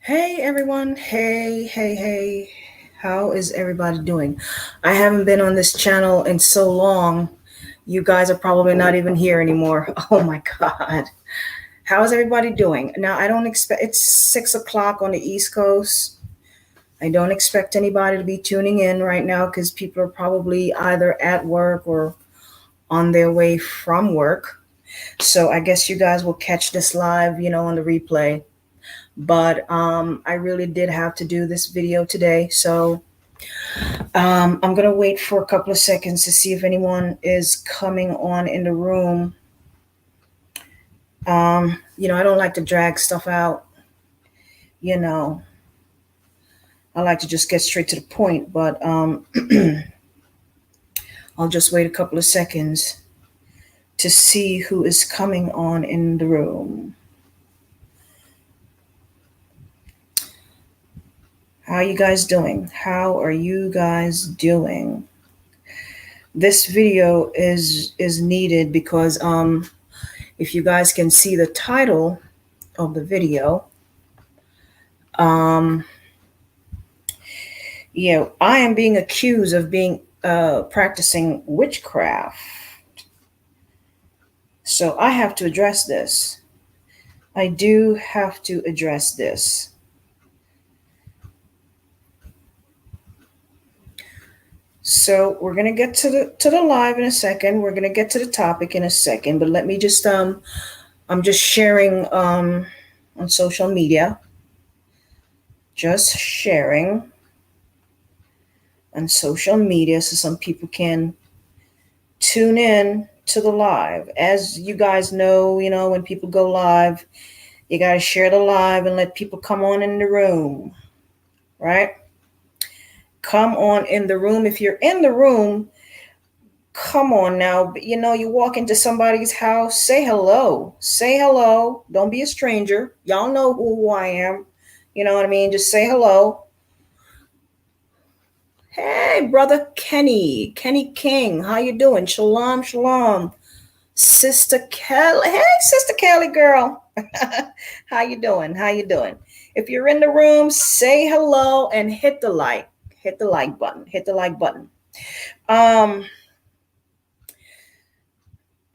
Hey everyone, hey. How is everybody doing? I haven't been on this channel in so long. You guys are probably not even here anymore. Oh my God. How is everybody doing? Now, I don't expect it's 6 o'clock on the East Coast. I don't expect anybody to be tuning in right now because people are probably either at work or on their way from work. So I guess you guys will catch this live, on the replay. But I really did have to do this video today. So I'm going to wait for a couple of seconds to see if anyone is coming on in the room. I don't like to drag stuff out. You know, I like to just get straight to the point, but I'll just wait a couple of seconds to see who is coming on in the room. How are you guys doing? How are you guys doing? This video is needed because if you guys can see the title of the video, I am being accused of being practicing witchcraft. So I have to address this. I do have to address this. So we're gonna get to the live in a second. We're gonna get to the topic in a second, but let me just I'm just sharing on social media. Just sharing on social media so some people can tune in to the live. As you guys know, when people go live, you got to share the live and let people come on in the room, right? Come on in the room. If you're in the room, come on now. You walk into somebody's house, say hello. Say hello. Don't be a stranger. Y'all know who I am. You know what I mean? Just say hello. Hey, brother Kenny King, how you doing? Shalom. Sister Kelly. Hey, Sister Kelly girl. How you doing? If you're in the room, say hello and hit the like. Hit the like button.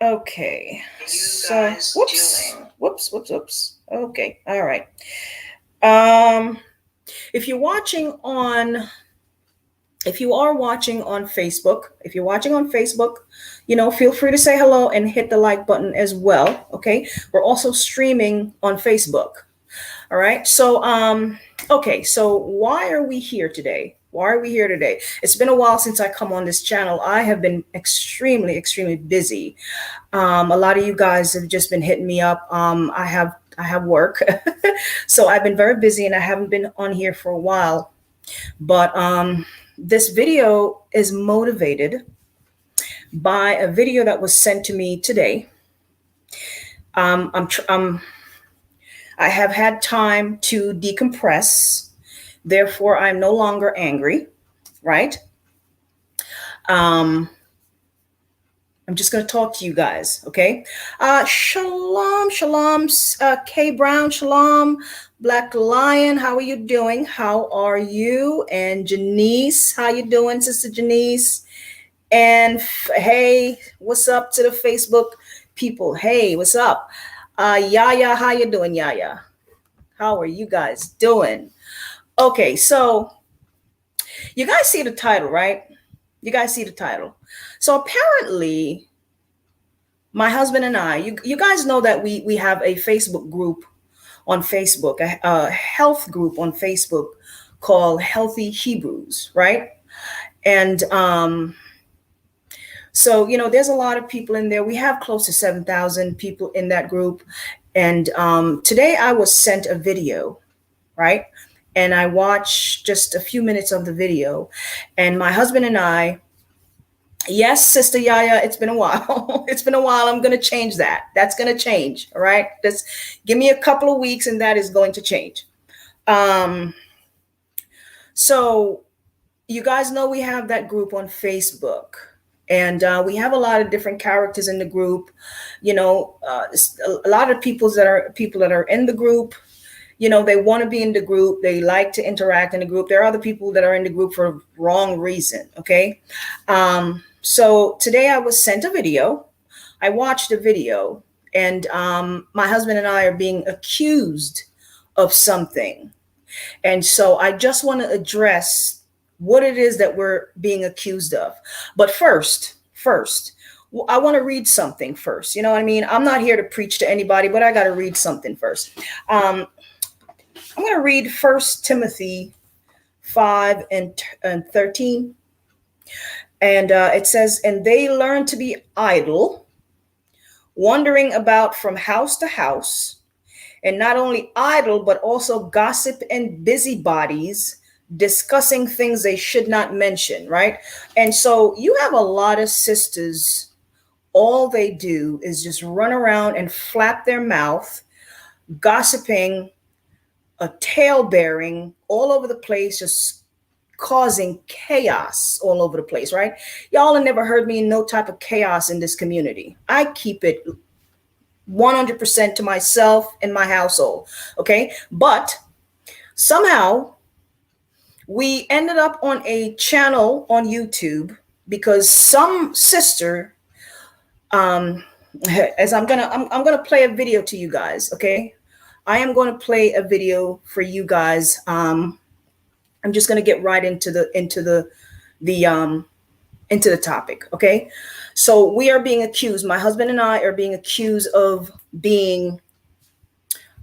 Okay. So, whoops. Okay. All right. If you are watching on Facebook, feel free to say hello and hit the like button as well. Okay. We're also streaming on Facebook. All right. So, okay. So why are we here today? It's been a while since I come on this channel. I have been extremely busy. A lot of you guys have just been hitting me up. I have work. So I've been very busy and I haven't been on here for a while. But this video is motivated by a video that was sent to me today. I have had time to decompress. Therefore, I'm no longer angry, right? I'm just going to talk to you guys, okay? Shalom, K Brown, shalom. Black Lion, how are you doing? And Janice, how you doing, Sister Janice? And hey, what's up to the Facebook people? Hey, what's up? Yaya, how you doing, Yaya? How are you guys doing? Okay, so you guys see the title, right? So apparently, my husband and I, you guys know that we have a Facebook group on Facebook, a health group on Facebook called Healthy Hebrews, right? And so, there's a lot of people in there. We have close to 7,000 people in that group. And today I was sent a video, right? And I watched just a few minutes of the video. And my husband and I, yes, Sister Yaya, it's been a while. I'm going to change that. That's going to change. All right. Just give me a couple of weeks and that is going to change. So you guys know we have that group on Facebook. And we have a lot of different characters in the group. A lot of people that are in the group, They want to be in the group. They like to interact in the group. There are other people that are in the group for wrong reason. Okay. So today I was sent a video. I watched a video, and my husband and I are being accused of something. And so I just want to address what it is that we're being accused of. But first, I want to read something first. You know what I mean? I'm not here to preach to anybody, but I got to read something first. I'm going to read 1 Timothy 5 and 13. And it says, and they learn to be idle, wandering about from house to house, and not only idle, but also gossip and busybodies, discussing things they should not mention, right? And so you have a lot of sisters, all they do is just run around and flap their mouth, gossiping, a tale bearing all over the place, just causing chaos all over the place, right? Y'all have never heard me in no type of chaos in this community. I keep it 100% to myself and my household. Okay. But somehow we ended up on a channel on YouTube because some sister, as I'm gonna play a video to you guys. Okay. I am going to play a video for you guys. I'm just going to get right into the topic. Okay. So we are being accused. My husband and I are being accused of being,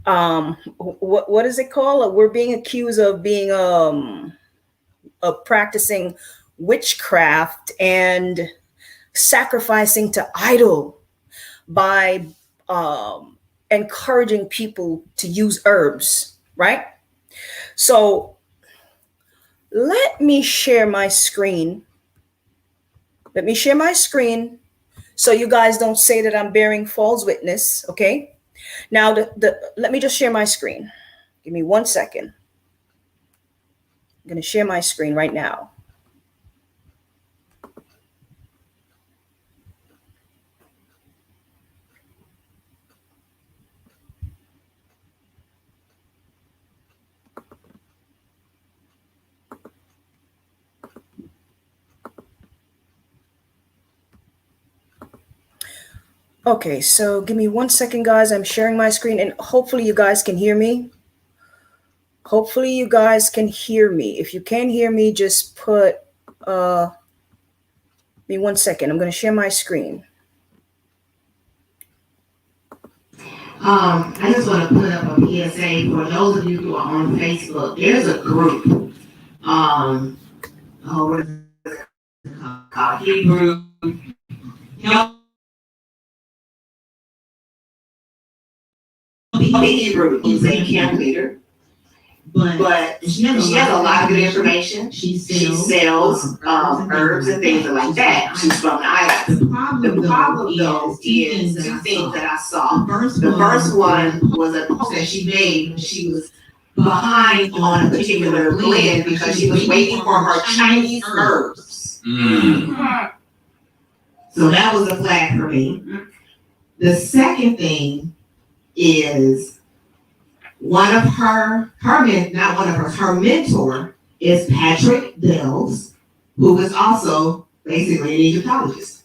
what is it called? We're being accused of being, of practicing witchcraft and sacrificing to idol by, encouraging people to use herbs, right? So let me share my screen. Let me share my screen so you guys don't say that I'm bearing false witness, okay? Now, let me just share my screen. Give me 1 second. I'm going to share my screen right now. Okay, so give me 1 second, guys. I'm sharing my screen, and hopefully you guys can hear me. Hopefully you guys can hear me. If you can't hear me, just put, give me 1 second. I'm going to share my screen. I just want to put up a PSA for those of you who are on Facebook. There's a group, what is it called? Hebrew Hebrew is a camp leader, but she has a lot of good information. She sells herbs and things like that. She's from the islands. The problem though is two things that I saw. The first one was a post that she made when she was behind on a particular blend because she was waiting for her Chinese herbs. So that was a flag for me. The second thing is her mentor is Patrick Dells, who is also basically an Egyptologist.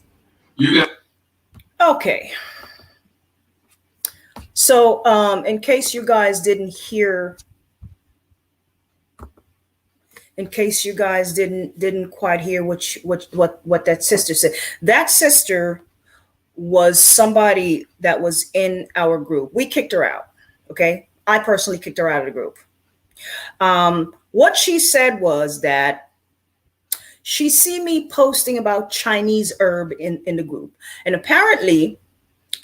Okay. So, in case you guys didn't hear, didn't quite hear what that sister said. That sister was somebody that was in our group. We kicked her out. Okay. I personally kicked her out of the group. What she said was that she see me posting about Chinese herb in the group. And apparently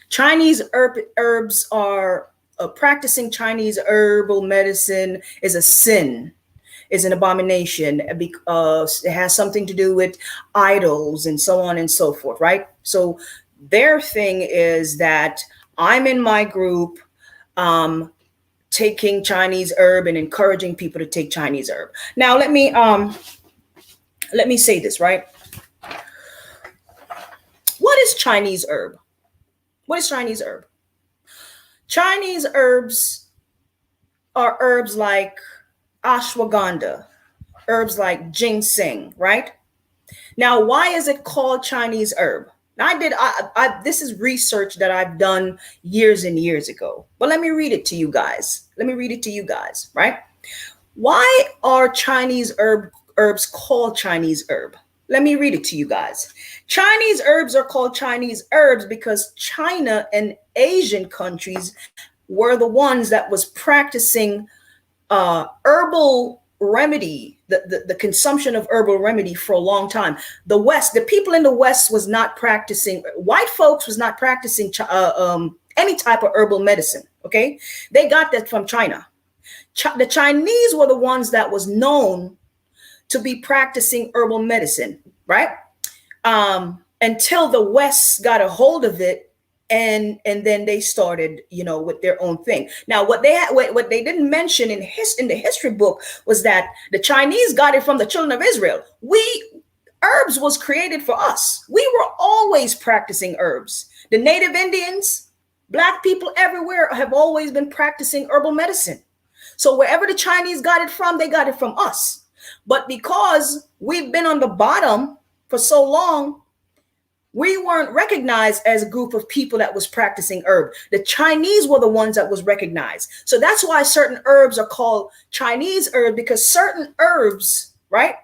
Chinese herbs are, practicing Chinese herbal medicine is a sin, is an abomination, because it has something to do with idols and so on and so forth, right? So their thing is that I'm in my group, taking Chinese herb and encouraging people to take Chinese herb. Now, let me say this, right? What is Chinese herb? What is Chinese herb? Chinese herbs are herbs like ashwagandha, herbs like ginseng, right? Now, why is it called Chinese herb? Now, this is research that I've done years and years ago, but let me read it to you guys. Right? Why are Chinese herbs called Chinese herb? Let me read it to you guys. Chinese herbs are called Chinese herbs because China and Asian countries were the ones that was practicing herbal remedy, the consumption of herbal remedy for a long time. The West, the people in the West was not practicing, white folks was not practicing any type of herbal medicine, okay? They got that from China. The Chinese were the ones that was known to be practicing herbal medicine, right? Until the West got a hold of it, and then they started, with their own thing. Now, what they didn't mention in the history book was that the Chinese got it from the children of Israel. Herbs was created for us. We were always practicing herbs. The native Indians, Black people everywhere have always been practicing herbal medicine. So wherever the Chinese got it from, they got it from us. But because we've been on the bottom for so long, we weren't recognized as a group of people that was practicing herb. The Chinese were the ones that was recognized. So that's why certain herbs are called Chinese herb, because certain herbs, right,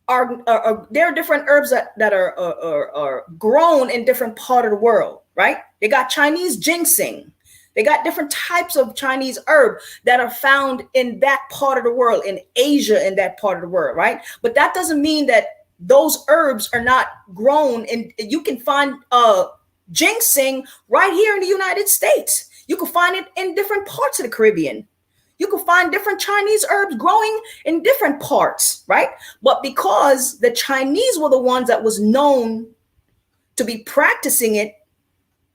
there are different herbs that are grown in different part of the world, right? They got Chinese ginseng. They got different types of Chinese herb that are found in that part of the world, in Asia, in that part of the world, right? But that doesn't mean that those herbs are not grown. And you can find ginseng right here in the United States. You can find it in different parts of the Caribbean. You can find different Chinese herbs growing in different parts, right? But because the Chinese were the ones that was known to be practicing it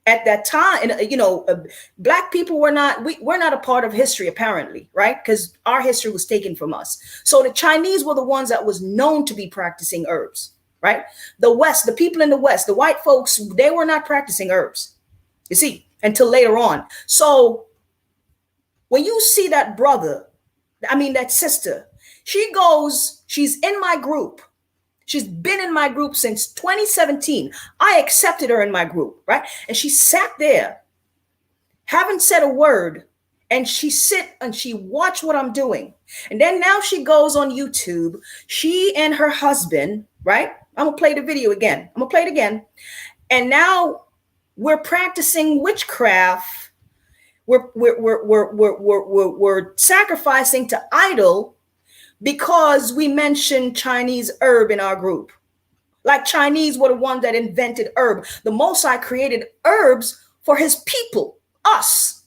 at that time, and Black people we're not a part of history, apparently, right? Because our history was taken from us. So the Chinese were the ones that was known to be practicing herbs, right? The West, the people in the West, the white folks, they were not practicing herbs, you see, until later on. So when you see that that sister, she's in my group. She's been in my group since 2017. I accepted her in my group, right? And she sat there, haven't said a word, and she watched what I'm doing. And then now she goes on YouTube, she and her husband, right? I'm gonna play the video again. I'm gonna play it again. And now we're practicing witchcraft. We're sacrificing to idol, because we mentioned Chinese herb in our group. Like Chinese were the one that invented herb. The Most High created herbs for his people, us.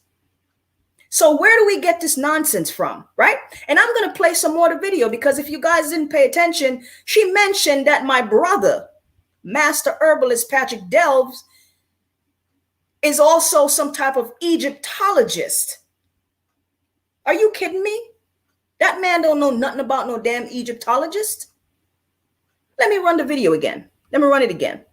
So where do we get this nonsense from, right? And I'm going to play some more of the video, because if you guys didn't pay attention, she mentioned that my brother, Master Herbalist Patrick Delves, is also some type of Egyptologist. Are you kidding me? That man don't know nothing about no damn Egyptologist. Let me run the video again. Let me run it again.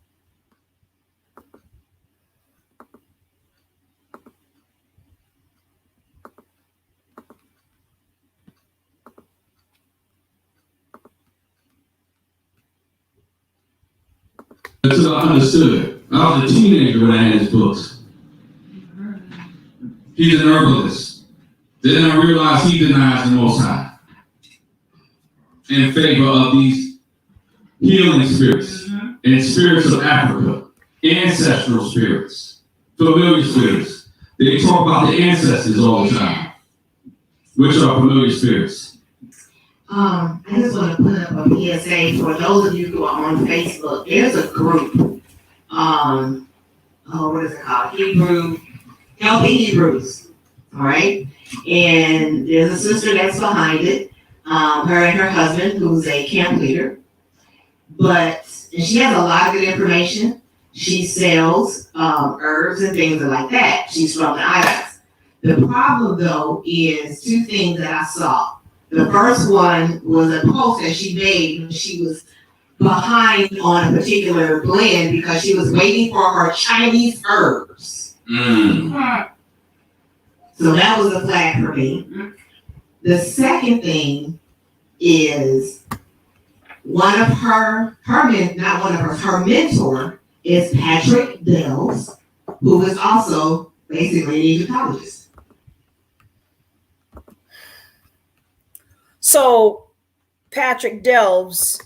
Until I understood. I was a teenager when I had his books. He's an herbalist. Then I realized he denies the Most High in favor of these healing spirits and spirits of Africa, ancestral spirits, familiar spirits. They talk about the ancestors all the time, which are familiar spirits. I just want to put up a PSA for those of you who are on Facebook. There's a group, what is it called? Healthy Hebrews, all right? And there's a sister that's behind it, her and her husband, who's a camp leader. And she has a lot of good information. She sells herbs and things like that. She's from the IDOLS. The problem, though, is two things that I saw. The first one was a post that she made when she was behind on a particular blend because she was waiting for her Chinese herbs. So that was a flag for me. The second thing is one of her mentor is Patrick Delves, who is also basically an Egyptologist. So Patrick Delves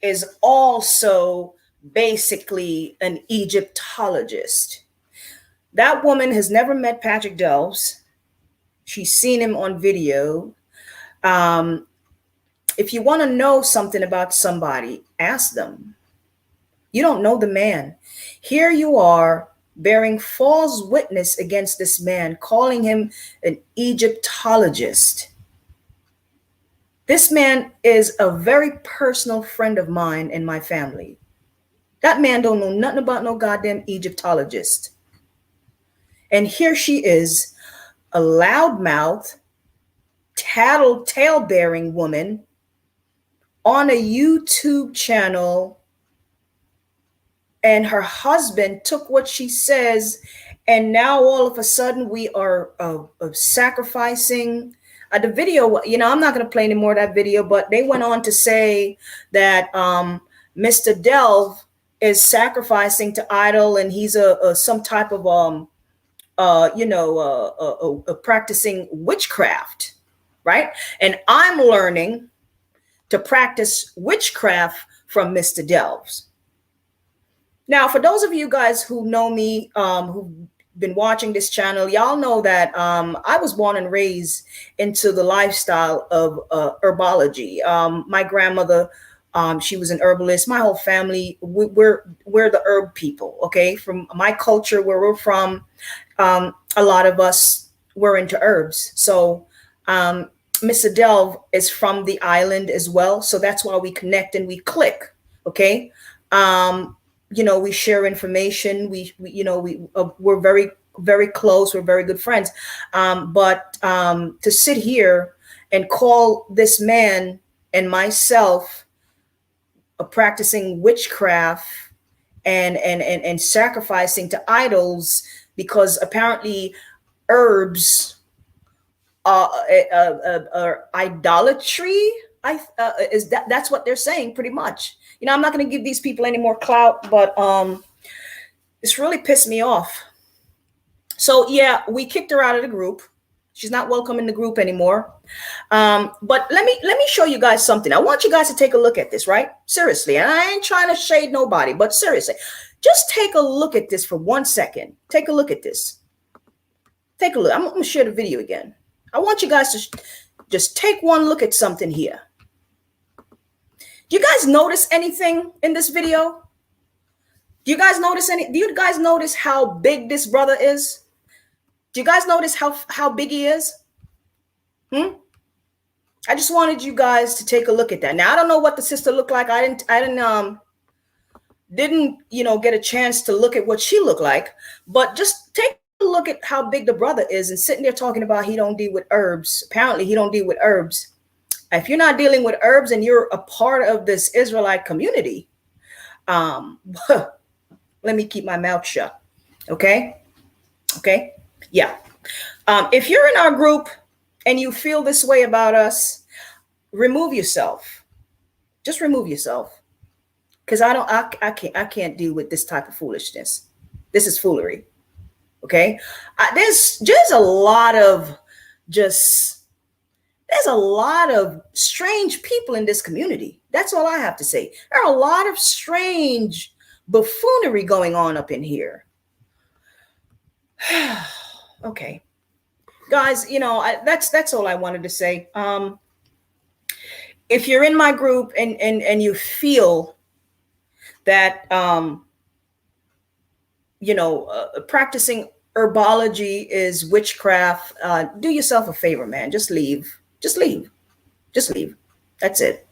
is also basically an Egyptologist. That woman has never met Patrick Delves. She's seen him on video. If you want to know something about somebody, ask them. You don't know the man. Here you are bearing false witness against this man, calling him an Egyptologist. This man is a very personal friend of mine and my family. That man don't know nothing about no goddamn Egyptologist. And here she is, a loudmouth, tattletale-bearing woman on a YouTube channel, and her husband took what she says, and now all of a sudden we are sacrificing. The video, I'm not going to play any more of that video, but they went on to say that Mr. Delve is sacrificing to idol, and he's some type of practicing witchcraft, right? And I'm learning to practice witchcraft from Mr. Delves. Now, for those of you guys who know me, who've been watching this channel, y'all know that I was born and raised into the lifestyle of herbology. My grandmother, she was an herbalist. My whole family, we're the herb people. Okay, from my culture, where we're from, a lot of us were into herbs. So Mr. Delve is from the island as well, so that's why we connect and we click. Okay. We share information. We're very, very close. We're very good friends. But to sit here and call this man and myself practicing witchcraft and sacrificing to idols, because apparently herbs are idolatry. That's what they're saying pretty much. I'm not going to give these people any more clout, but it's really pissed me off. So yeah, we kicked her out of the group. She's not welcome in the group anymore. But let me show you guys something. I want you guys to take a look at this, right? Seriously. And I ain't trying to shade nobody, but seriously, just take a look at this for 1 second. Take a look at this. Take a look. I'm going to share the video again. I want you guys to just take one look at something here. Do you guys notice anything in this video? Do you guys notice how big this brother is? Do you guys notice how big he is? I just wanted you guys to take a look at that. Now, I don't know what the sister looked like. I didn't get a chance to look at what she looked like, but just take a look at how big the brother is, and sitting there talking about he don't deal with herbs. Apparently he don't deal with herbs. If you're not dealing with herbs and you're a part of this Israelite community, let me keep my mouth shut. Okay. Yeah. If you're in our group and you feel this way about us, remove yourself. Just remove yourself. Because I can't deal with this type of foolishness. This is foolery. Okay. There's a lot of there's a lot of strange people in this community. That's all I have to say. There are a lot of strange buffoonery going on up in here. Okay, guys, that's all I wanted to say. If you're in my group and you feel that practicing herbology is witchcraft, do yourself a favor, man. Just leave. Just leave. That's it.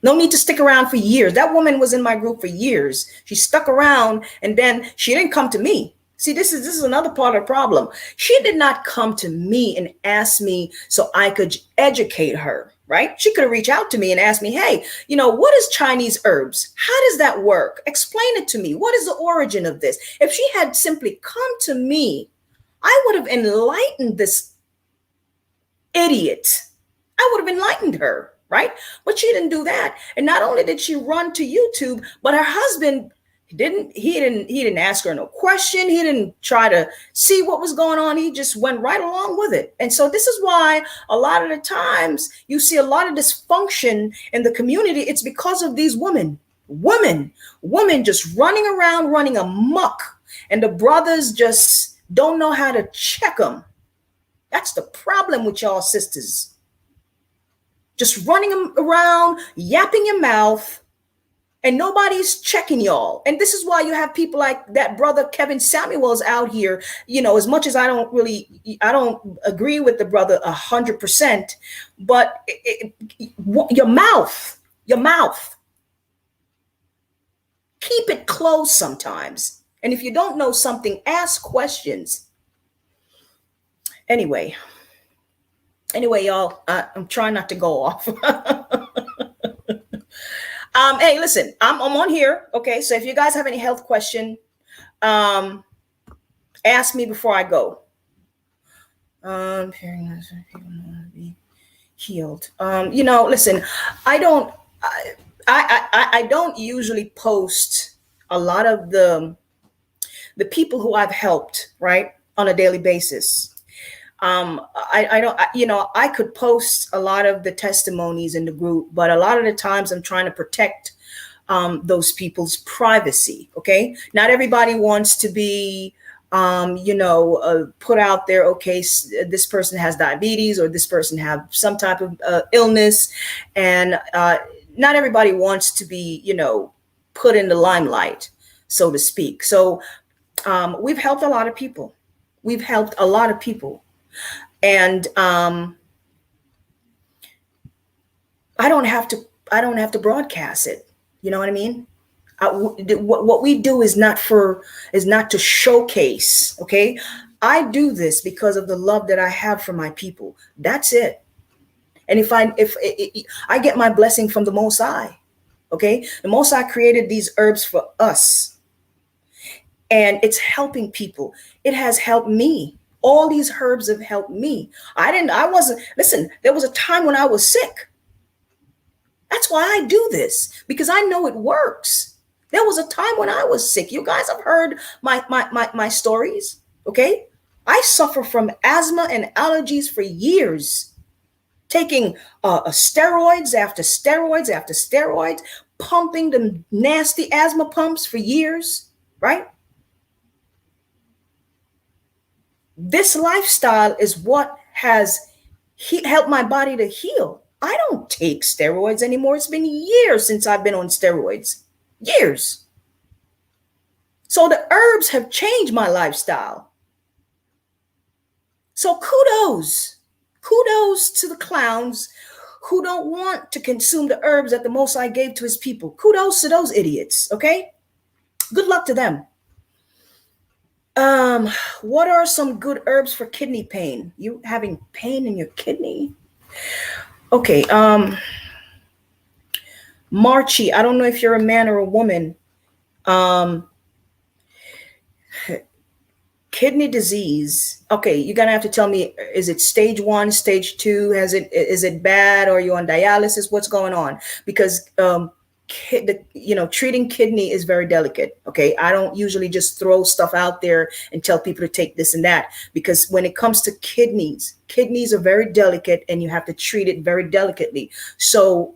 No need to stick around for years. That woman was in my group for years. She stuck around, and then she didn't come to me. See, this is another part of the problem. She did not come to me and ask me so I could educate her, right? She could have reached out to me and asked me, hey, what is Chinese herbs? How does that work? Explain it to me. What is the origin of this? If she had simply come to me, I would have enlightened this idiot I would have enlightened her, right? But she didn't do that. And not only did she run to YouTube, but her husband he didn't ask her no question. He didn't try to see what was going on. He just went right along with it. And so this is why a lot of the times you see a lot of dysfunction in the community. It's because of these women just running around, running amok, and the brothers just don't know how to check them. That's the problem with y'all sisters. Just running around, yapping your mouth, and nobody's checking y'all. And this is why you have people like that brother Kevin Samuels out here. As much as I don't agree with the brother 100%, but your mouth, keep it closed sometimes. And if you don't know something, ask questions. Anyway, y'all, I'm trying not to go off. Hey, listen, I'm on here. Okay. So if you guys have any health question, ask me before I go. People want to be healed. Listen, I don't usually post a lot of the people who I've helped, right, on a daily basis. I could post a lot of the testimonies in the group, but a lot of the times I'm trying to protect those people's privacy. Okay. Not everybody wants to be, put out there. Okay. This person has diabetes, or this person have some type of illness. And not everybody wants to be, put in the limelight, so to speak. So we've helped a lot of people. And I don't have to broadcast it. You know what I mean? What we do is not to showcase. Okay. I do this because of the love that I have for my people. That's it. And if I get my blessing from the Most High. Okay. The Most High created these herbs for us, and it's helping people. It has helped me. All these herbs have helped me. Listen, there was a time when I was sick. That's why I do this, because I know it works. There was a time when I was sick. You guys have heard my stories. Okay. I suffer from asthma and allergies for years, taking steroids after steroids after steroids, pumping them nasty asthma pumps for years, right? This lifestyle is what has helped my body to heal. I don't take steroids anymore. It's been years since I've been on steroids. Years. So the herbs have changed my lifestyle. So kudos to the clowns who don't want to consume the herbs that the Most High gave to his people. Kudos to those idiots. Okay. Good luck to them. What are some good herbs for kidney pain? You having pain in your kidney? Okay. Marchie, I don't know if you're a man or a woman. Kidney disease. Okay, you're gonna have to tell me, is it stage 1, stage 2? Is it bad? Or are you on dialysis? What's going on? Because treating kidney is very delicate. Okay. I don't usually just throw stuff out there and tell people to take this and that, because when it comes to kidneys are very delicate, and you have to treat it very delicately. So,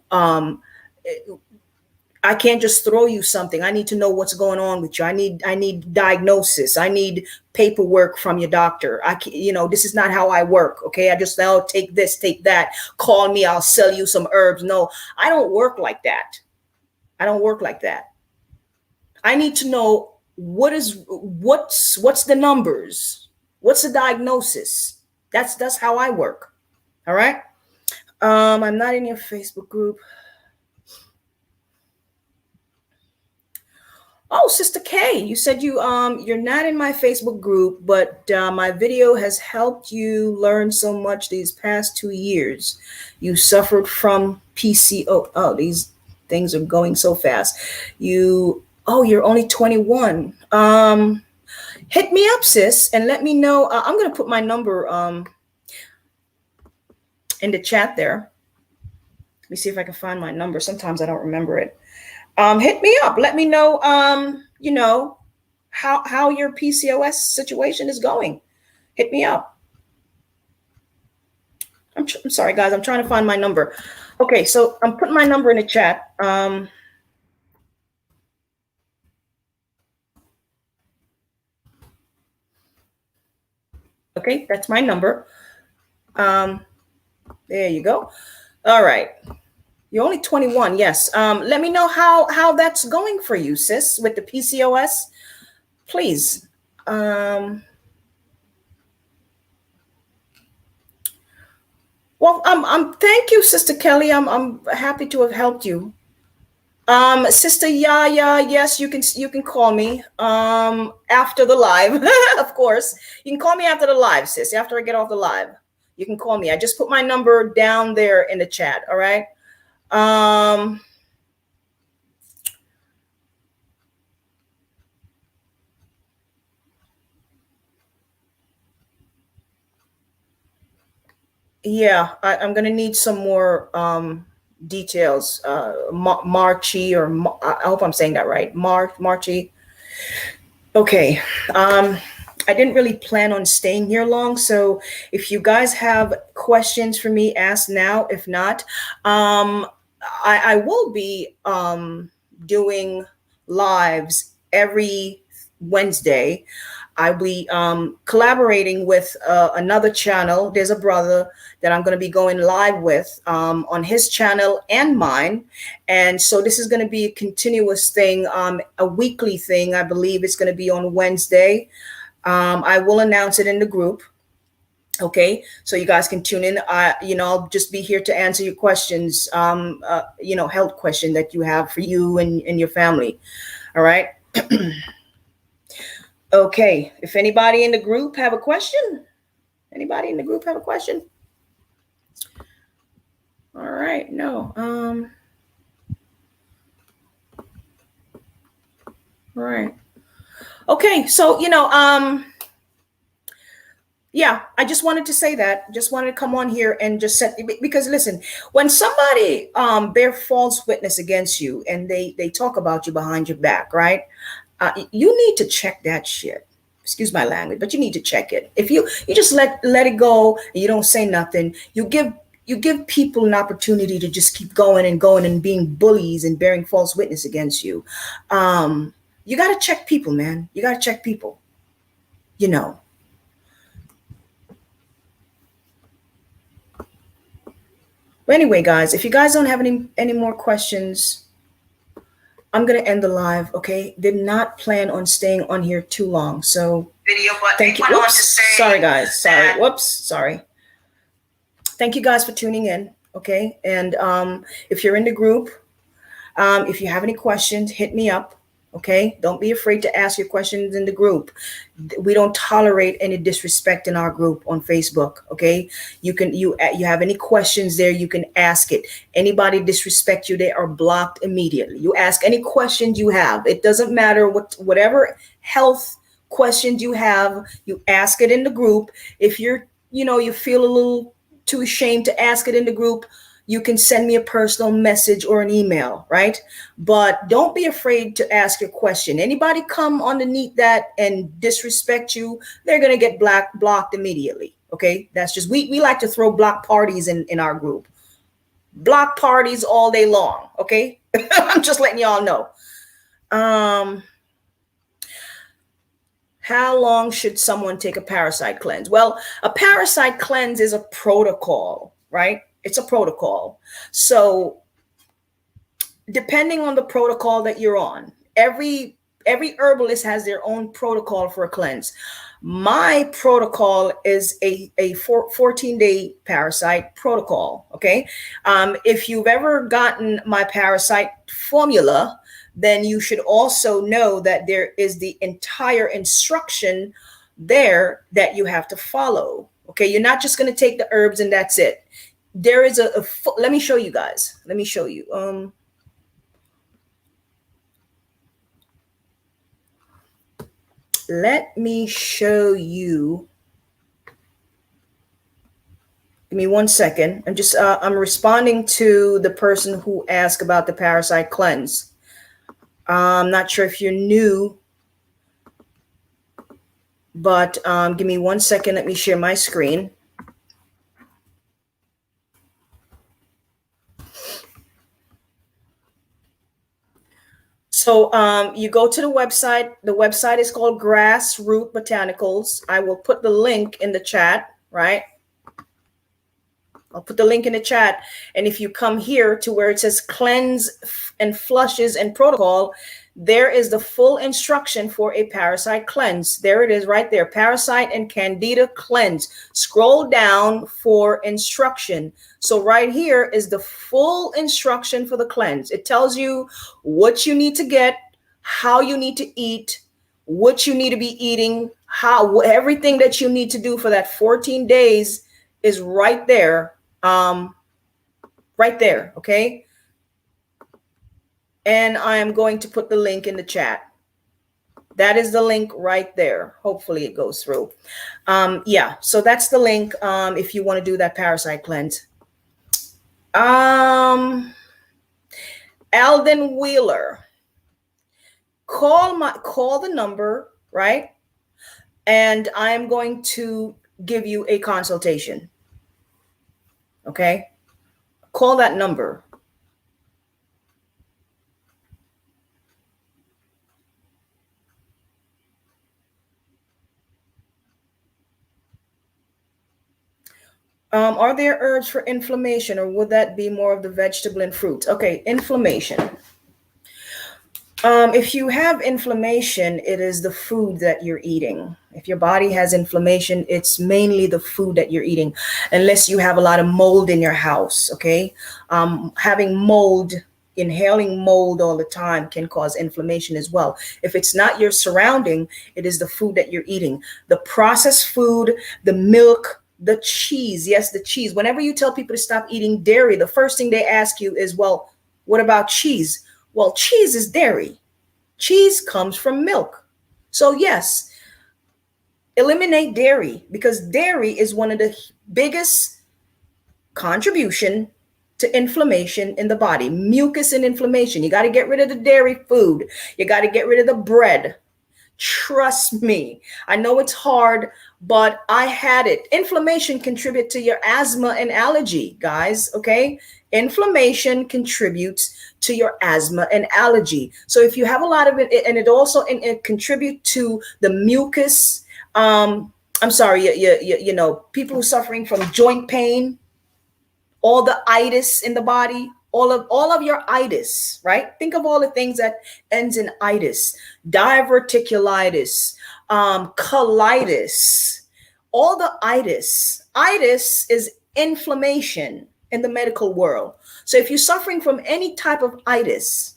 I can't just throw you something. I need to know what's going on with you. I need diagnosis. I need paperwork from your doctor. This is not how I work. Okay. I just take this, take that, call me, I'll sell you some herbs. No, I don't work like that. I need to know what's the numbers, what's the diagnosis. That's how I work. All right. I'm not in your Facebook group. Oh, Sister K, you said you're not in my Facebook group, but my video has helped you learn so much these past 2 years. You suffered from PCO. Oh, these things are going so fast. You're only 21. Hit me up, sis, and let me know. I'm going to put my number in the chat there. me see if I can find my number. Sometimes I don't remember it. Hit me up. Let me know, how your PCOS situation is going. Hit me up. I'm sorry, guys. I'm trying to find my number. Okay, so I'm putting my number in the chat. Okay, that's my number. There you go. All right. You're only 21. Yes. Let me know how that's going for you, sis, with the PCOS. Please. Well, thank you, Sister Kelly. I'm happy to have helped you. Sister Yaya, yes, you can call me after the live. Of course. You can call me after the live, sis. After I get off the live. You can call me. I just put my number down there in the chat, all right? Yeah, I'm gonna need some more details. Marchi, or I hope I'm saying that right. Marchi. Okay. I didn't really plan on staying here long, so if you guys have questions for me, ask now. If not, I will be doing lives every Wednesday. I'll be collaborating with another channel. There's a brother that I'm going to be going live with on his channel and mine. And so this is going to be a continuous thing, a weekly thing. I believe it's going to be on Wednesday. I will announce it in the group. Okay, so you guys can tune in. I'll just be here to answer your questions, health question that you have for you and your family. All right. Okay, if anybody in the group have a question, All right, no. All right. Okay, so yeah, I just wanted to say that. Just wanted to come on here and just set, because listen, when somebody bear false witness against you and they talk about you behind your back, right? You need to check that shit. Excuse my language, but you need to check it. If you just let it go and you don't say nothing, you give people an opportunity to just keep going and being bullies and bearing false witness against you. You got to check people, man. You got to check people. But anyway, guys, if you guys don't have any more questions, I'm gonna end the live. Okay, did not plan on staying on here too long, so Video, but thank you. Whoops. Sorry, guys. Sorry. Whoops. Sorry. Thank you guys for tuning in. Okay, and if you're in the group, if you have any questions, hit me up. Okay, don't be afraid to ask your questions in the group. We don't tolerate any disrespect in our group on Facebook. Okay, you have any questions there, you can ask it. Anybody disrespect you, they are blocked immediately. You ask any questions you have. It doesn't matter whatever health questions you have, you ask it in the group. If you feel a little too ashamed to ask it in the group, you can send me a personal message or an email, right? But don't be afraid to ask your question. Anybody come underneath that and disrespect you, they're going to get blocked immediately. Okay, that's just, we like to throw block parties in our group. Block parties all day long. Okay, I'm just letting y'all know. How long should someone take a parasite cleanse? Well, a parasite cleanse is a protocol, right? It's a protocol. So depending on the protocol that you're on, every herbalist has their own protocol for a cleanse. My protocol is a 14-day parasite protocol. Okay. If you've ever gotten my parasite formula, then you should also know that there is the entire instruction there that you have to follow. Okay. You're not just going to take the herbs and that's it. There is let me show you guys. Let me show you. Let me show you Give me 1 second. I'm responding to the person who asked about the Parasite Cleanse. I'm not sure if you're new, but give me 1 second. Let me share my screen. So you go to the website. The website is called Grassroot Botanicals. I will put the link in the chat, right? I'll put the link in the chat. And if you come here to where it says cleanse and flushes and protocol, there is the full instruction for a parasite cleanse. There it is right there. Parasite and Candida cleanse. Scroll down for instruction. So right here is the full instruction for the cleanse. It tells you what you need to get, how you need to eat, what you need to be eating, how everything that you need to do for that 14 days is right there. Right there, okay? And I am going to put the link in the chat. That is the link right there. Hopefully it goes through. Yeah, so that's the link if you want to do that parasite cleanse. Alden Wheeler. Call the number, right? And I am going to give you a consultation. Okay? Call that number. Are there herbs for inflammation, or would that be more of the vegetable and fruits? Okay, inflammation. If you have inflammation, it is the food that you're eating. If your body has inflammation, it's mainly the food that you're eating, unless you have a lot of mold in your house, okay? Having mold, inhaling mold all the time can cause inflammation as well. If it's not your surrounding, it is the food that you're eating. The processed food, the milk, the cheese. Yes, the cheese. Whenever you tell people to stop eating dairy, the first thing they ask you is, well, what about cheese? Well, cheese is dairy. Cheese comes from milk. So yes, eliminate dairy, because dairy is one of the biggest contribution to inflammation in the body. Mucus and inflammation. You got to get rid of the dairy food. You got to get rid of the bread. Trust me. I know it's hard, but I had it. Inflammation contributes to your asthma and allergy, guys. Okay. Inflammation contributes to your asthma and allergy. So if you have a lot of it, and it contributes to the mucus. I'm sorry, you know, people who are suffering from joint pain, all the itis in the body, all of your itis, right? Think of all the things that ends in itis, diverticulitis, colitis, all the itis. Itis is inflammation in the medical world. So if you're suffering from any type of itis,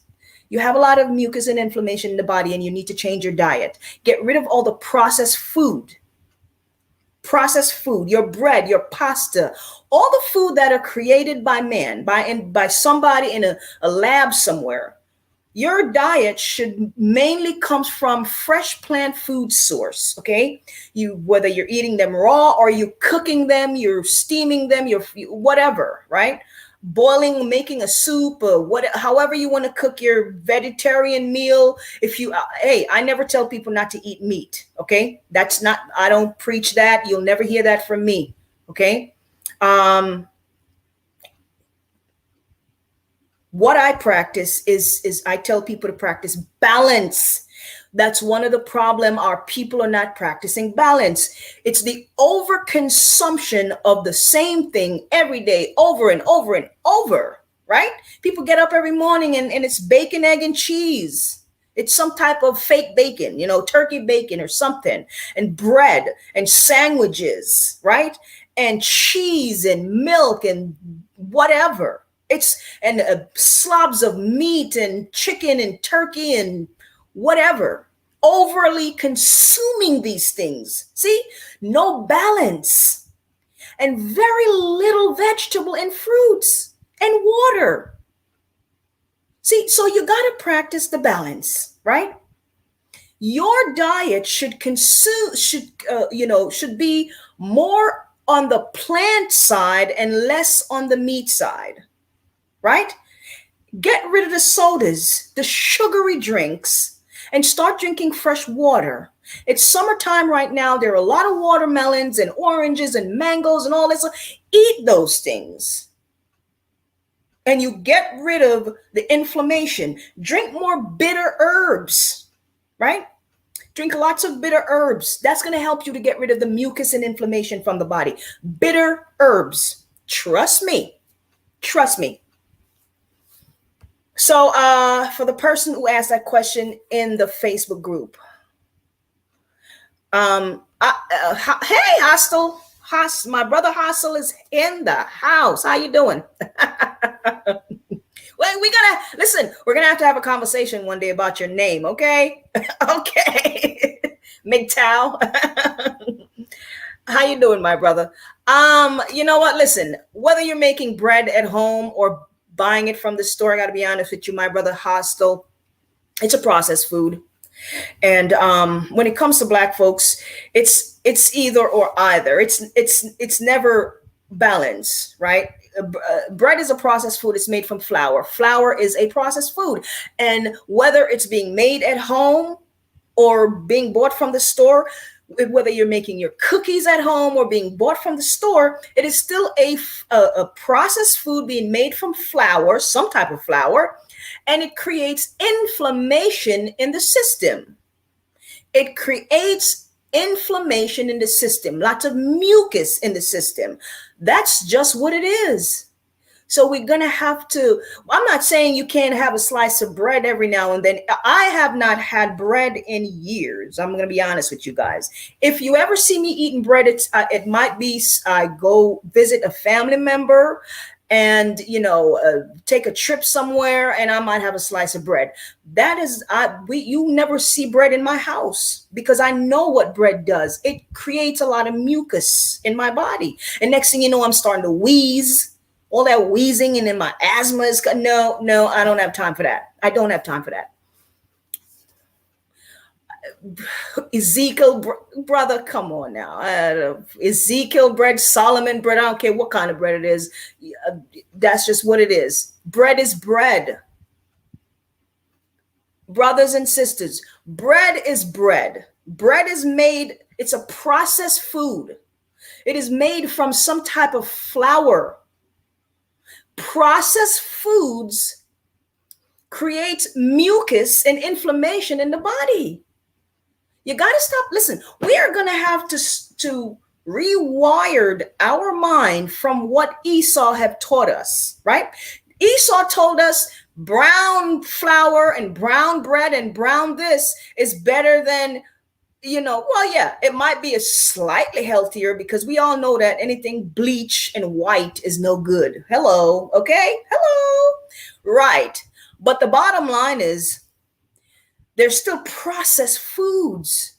you have a lot of mucus and inflammation in the body, and you need to change your diet. Get rid of all the processed food, your bread, your pasta, all the food that are created by man, by somebody in a lab somewhere. Your diet should mainly comes from fresh plant food source. Okay, whether you're eating them raw or you cooking them, you're steaming them, you're whatever, right? Boiling, making a soup, or however you want to cook your vegetarian meal. Hey, I never tell people not to eat meat. Okay, I don't preach that. You'll never hear that from me. Okay. What I practice is I tell people to practice balance. That's one of the problem. Our people are not practicing balance. It's the overconsumption of the same thing every day, over and over and over, right? People get up every morning and it's bacon, egg, and cheese. It's some type of fake bacon, turkey bacon or something, and bread and sandwiches, right? And cheese and milk and whatever. And slobs of meat and chicken and turkey and whatever. Overly consuming these things. See, no balance, and very little vegetable and fruits and water. See, so you got to practice the balance, right? Your diet should be more on the plant side and less on the meat side, right? Get rid of the sodas, the sugary drinks, and start drinking fresh water. It's summertime right now. There are a lot of watermelons and oranges and mangoes and all this. Eat those things. And you get rid of the inflammation. Drink more bitter herbs, right? Drink lots of bitter herbs. That's going to help you to get rid of the mucus and inflammation from the body. Bitter herbs. Trust me. Trust me. So for the person who asked that question in the Facebook group, hey, Hostel. My brother Hostel is in the house. How you doing? Well, we're gonna have to have a conversation one day about your name, okay? Okay. MGTOW. How you doing, my brother? You know what? Listen, whether you're making bread at home or buying it from the store, I gotta be honest with you, my brother Hostel, it's a processed food. And when it comes to Black folks, it's either or either. It's never balanced, right? Bread is a processed food. It's made from flour. Flour is a processed food. And whether it's being made at home or being bought from the store, whether you're making your cookies at home or being bought from the store, it is still a processed food being made from flour, some type of flour, and it creates inflammation in the system. It creates inflammation in the system, lots of mucus in the system. That's just what it is. So we're going to have to, I'm not saying you can't have a slice of bread every now and then. I have not had bread in years. I'm going to be honest with you guys. If you ever see me eating bread, it might be I go visit a family member and, take a trip somewhere and I might have a slice of bread. That is, you never see bread in my house because I know what bread does. It creates a lot of mucus in my body. And next thing you know, I'm starting to wheeze. All that wheezing and then my asthma is, no, I don't have time for that. I don't have time for that. Ezekiel, brother, come on now. Ezekiel bread, Solomon bread, I don't care what kind of bread it is. That's just what it is. Bread is bread. Brothers and sisters, bread is bread. Bread is made, it's a processed food. It is made from some type of flour. Processed foods create mucus and inflammation in the body. You got to stop. Listen, we are going to have to rewire our mind from what Esau have taught us, right? Esau told us brown flour and brown bread and brown this is better than, it might be a slightly healthier because we all know that anything bleach and white is no good. Hello. Okay. Hello. Right. But the bottom line is there's still processed foods.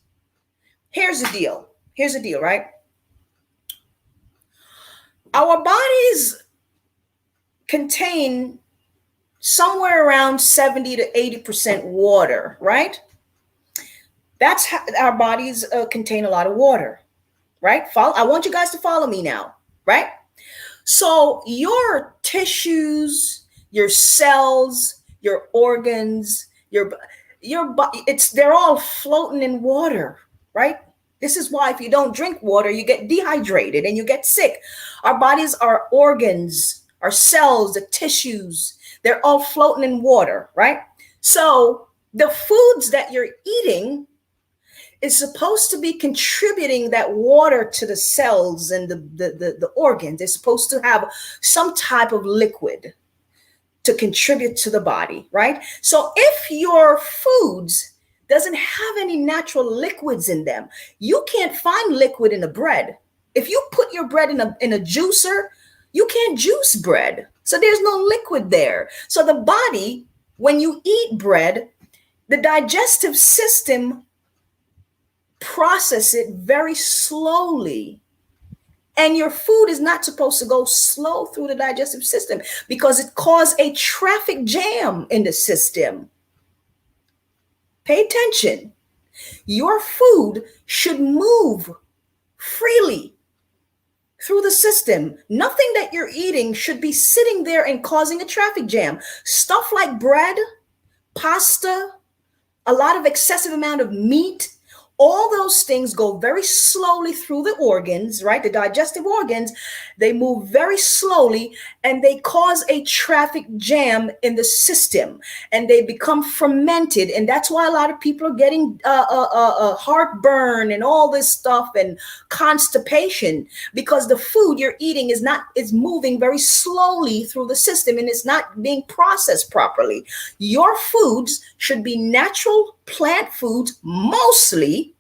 Here's the deal, right? Our bodies contain somewhere around 70 to 80% water, right? That's how our bodies contain a lot of water, right? I want you guys to follow me now, right? So your tissues, your cells, your organs, they're all floating in water, right? This is why if you don't drink water, you get dehydrated and you get sick. Our bodies, our organs, our cells, the tissues, they're all floating in water, right? So the foods that you're eating is supposed to be contributing that water to the cells and the organs. They're supposed to have some type of liquid to contribute to the body, right? So if your foods doesn't have any natural liquids in them, you can't find liquid in the bread. If you put your bread in a juicer, you can't juice bread. So there's no liquid there. So the body, when you eat bread, the digestive system process it very slowly. And your food is not supposed to go slow through the digestive system because it causes a traffic jam in the system. Pay attention. Your food should move freely through the system. Nothing that you're eating should be sitting there and causing a traffic jam. Stuff like bread, pasta, a lot of excessive amount of meat, all those things go very slowly through the organs, right? The digestive organs, they move very slowly and they cause a traffic jam in the system and they become fermented. And that's why a lot of people are getting heartburn and all this stuff and constipation, because the food you're eating is moving very slowly through the system and it's not being processed properly. Your foods should be natural plant foods mostly.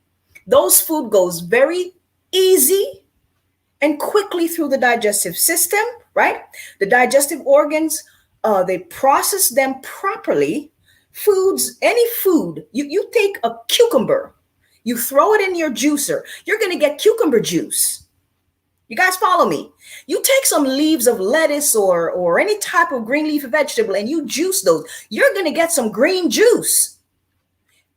Those food goes very easy and quickly through the digestive system, right? The digestive organs, they process them properly. Foods, any food, you take a cucumber, you throw it in your juicer, you're going to get cucumber juice. You guys follow me? You take some leaves of lettuce or any type of green leafy vegetable and you juice those, you're going to get some green juice.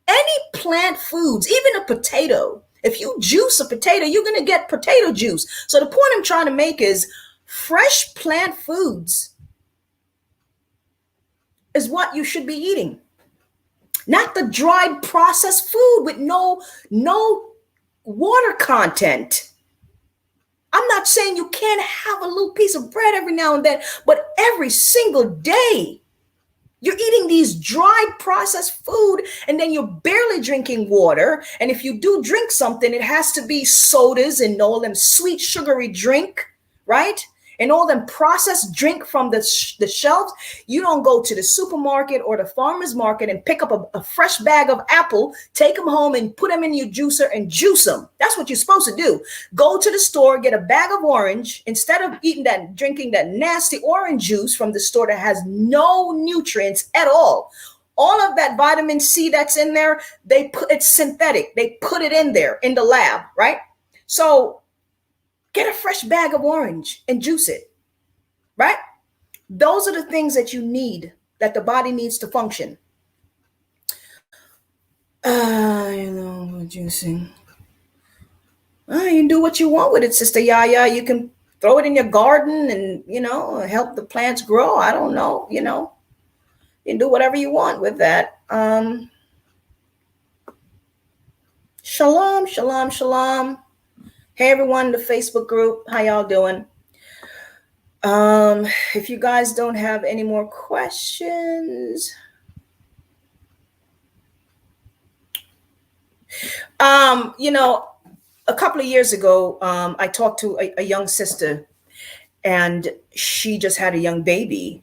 Any plant foods, even a potato, if you juice a potato, you're going to get potato juice. So the point I'm trying to make is fresh plant foods is what you should be eating, not the dried processed food with no water content. I'm not saying you can't have a little piece of bread every now and then, but every single day you're eating these dried processed food and then you're barely drinking water. And if you do drink something, it has to be sodas and all them sweet sugary drink, right? And all them processed drink from the shelves. You don't go to the supermarket or the farmer's market and pick up a fresh bag of apple, take them home and put them in your juicer and juice them. That's what you're supposed to do. Go to the store, get a bag of orange. Instead of drinking that nasty orange juice from the store that has no nutrients at all of that vitamin C that's in there, it's synthetic. They put it in there in the lab, right? So get a fresh bag of orange and juice it, right? Those are the things that you need, that the body needs to function. Juicing. You can do what you want with it, Sister Yaya. You can throw it in your garden and, help the plants grow. I don't know, you can do whatever you want with that. Shalom, shalom, shalom. Hey everyone in the Facebook group, how y'all doing? If you guys don't have any more questions, a couple of years ago, I talked to a young sister, and she just had a young baby,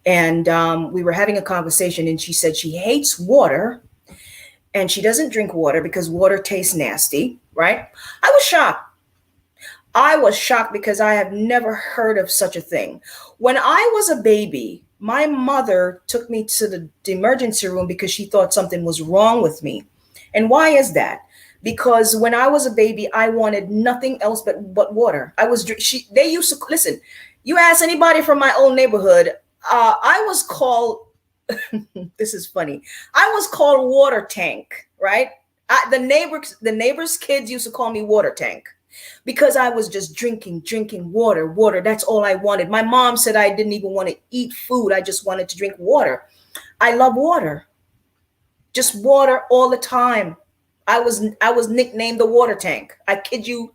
and we were having a conversation, and she said she hates water, and she doesn't drink water because water tastes nasty, right? I was shocked because I have never heard of such a thing. When I was a baby, my mother took me to the emergency room because she thought something was wrong with me. And why is that? Because when I was a baby, I wanted nothing else but water. They used to, listen, you ask anybody from my old neighborhood, I was called, this is funny, I was called water tank, right? The neighbors' kids used to call me water tank because I was just drinking water. That's all I wanted. My mom said I didn't even want to eat food. I just wanted to drink water. I love water, just water all the time. I was nicknamed the water tank. I kid you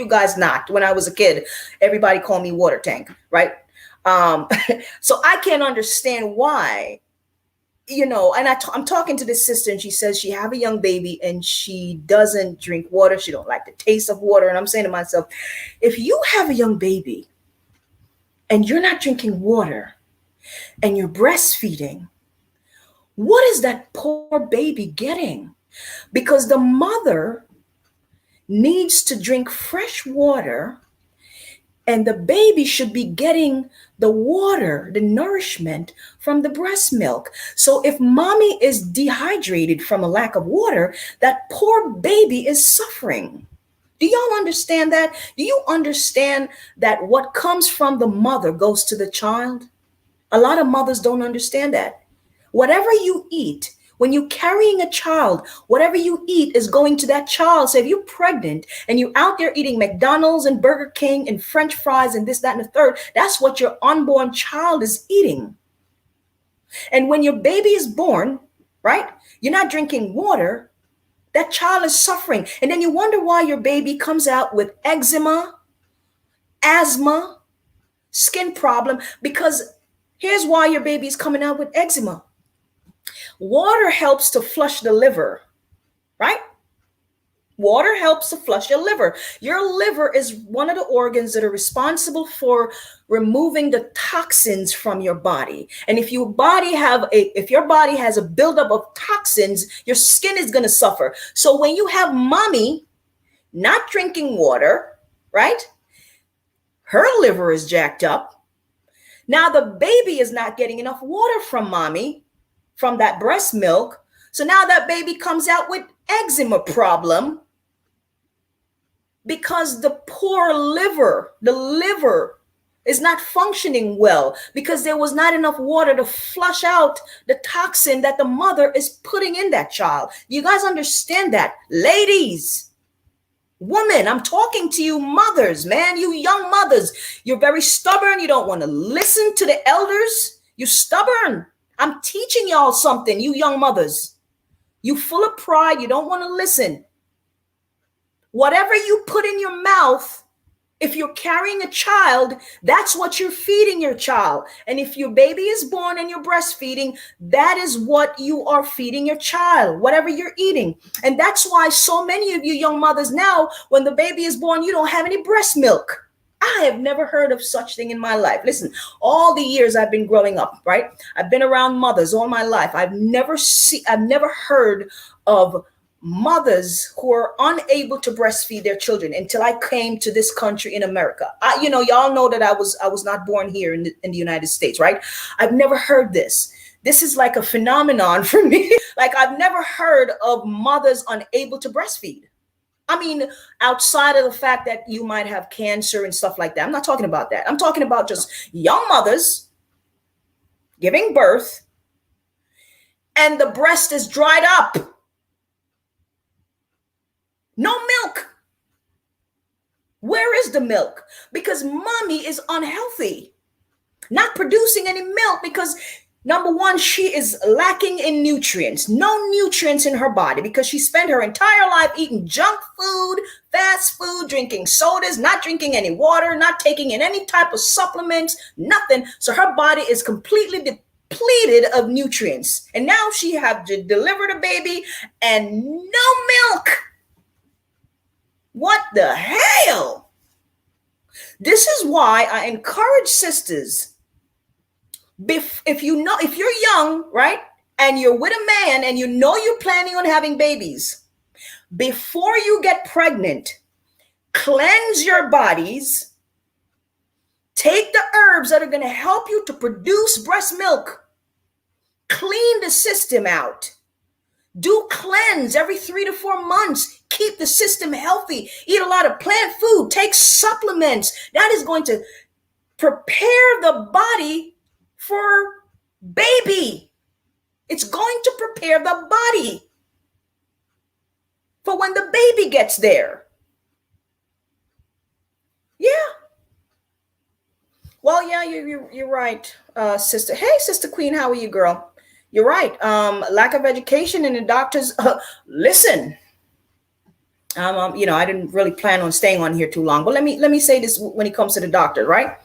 guys not. When I was a kid, everybody called me water tank, right? So I can't understand why, and I'm talking to this sister, and she says she have a young baby and she doesn't drink water. She don't like the taste of water. And I'm saying to myself, if you have a young baby and you're not drinking water and you're breastfeeding, what is that poor baby getting? Because the mother needs to drink fresh water, and the baby should be getting the water, the nourishment from the breast milk. So if mommy is dehydrated from a lack of water, that poor baby is suffering. Do y'all understand that? Do you understand that what comes from the mother goes to the child? A lot of mothers don't understand that. Whatever you eat, When you're carrying a child, whatever you eat is going to that child. So if you're pregnant and you're out there eating McDonald's and Burger King and French fries and this, that, and the third, that's what your unborn child is eating. And when your baby is born, right, you're not drinking water, that child is suffering. And then you wonder why your baby comes out with eczema, asthma, skin problem, because here's why your baby is coming out with eczema. Water helps to flush the liver, right? Water helps to flush your liver. Your liver is one of the organs that are responsible for removing the toxins from your body. And if your body has a buildup of toxins, your skin is going to suffer. So when you have mommy not drinking water, right? Her liver is jacked up. Now the baby is not getting enough water from mommy, from that breast milk. So now that baby comes out with eczema problem because the poor liver, the liver is not functioning well because there was not enough water to flush out the toxin that the mother is putting in that child. You guys understand that? Ladies, women, I'm talking to you mothers, man, you young mothers. You're very stubborn. You don't want to listen to the elders. You're stubborn. I'm teaching y'all something, you young mothers. You full of pride. You don't want to listen. Whatever you put in your mouth, if you're carrying a child, that's what you're feeding your child. And if your baby is born and you're breastfeeding, that is what you are feeding your child, whatever you're eating. And that's why so many of you young mothers now, when the baby is born, you don't have any breast milk. I have never heard of such thing in my life. Listen, all the years I've been growing up, right? I've been around mothers all my life. I've never heard of mothers who are unable to breastfeed their children until I came to this country in America. Y'all know that I was not born here in the United States, right? I've never heard this. This is like a phenomenon for me. Like I've never heard of mothers unable to breastfeed. I mean, outside of the fact that you might have cancer and stuff like that. I'm not talking about that. I'm talking about just young mothers giving birth and the breast is dried up. No milk. Where is the milk? Because mommy is unhealthy, not producing any milk because number one, she is lacking in nutrients, no nutrients in her body because she spent her entire life eating junk food, fast food, drinking sodas, not drinking any water, not taking in any type of supplements, nothing. So her body is completely depleted of nutrients. And now she have delivered a baby and no milk. What the hell? This is why I encourage sisters, if you're young, right, and you're with a man and you know you're planning on having babies, before you get pregnant, cleanse your bodies, take the herbs that are going to help you to produce breast milk, clean the system out, do cleanse every 3 to 4 months, keep the system healthy, eat a lot of plant food, take supplements. That is going to prepare the body for baby. It's going to prepare the body for when the baby gets there. Yeah. Well, yeah, you're right, sister. Hey, Sister Queen, how are you, girl? You're right. Lack of education and the doctors. Listen. I didn't really plan on staying on here too long, but let me say this when it comes to the doctor, right?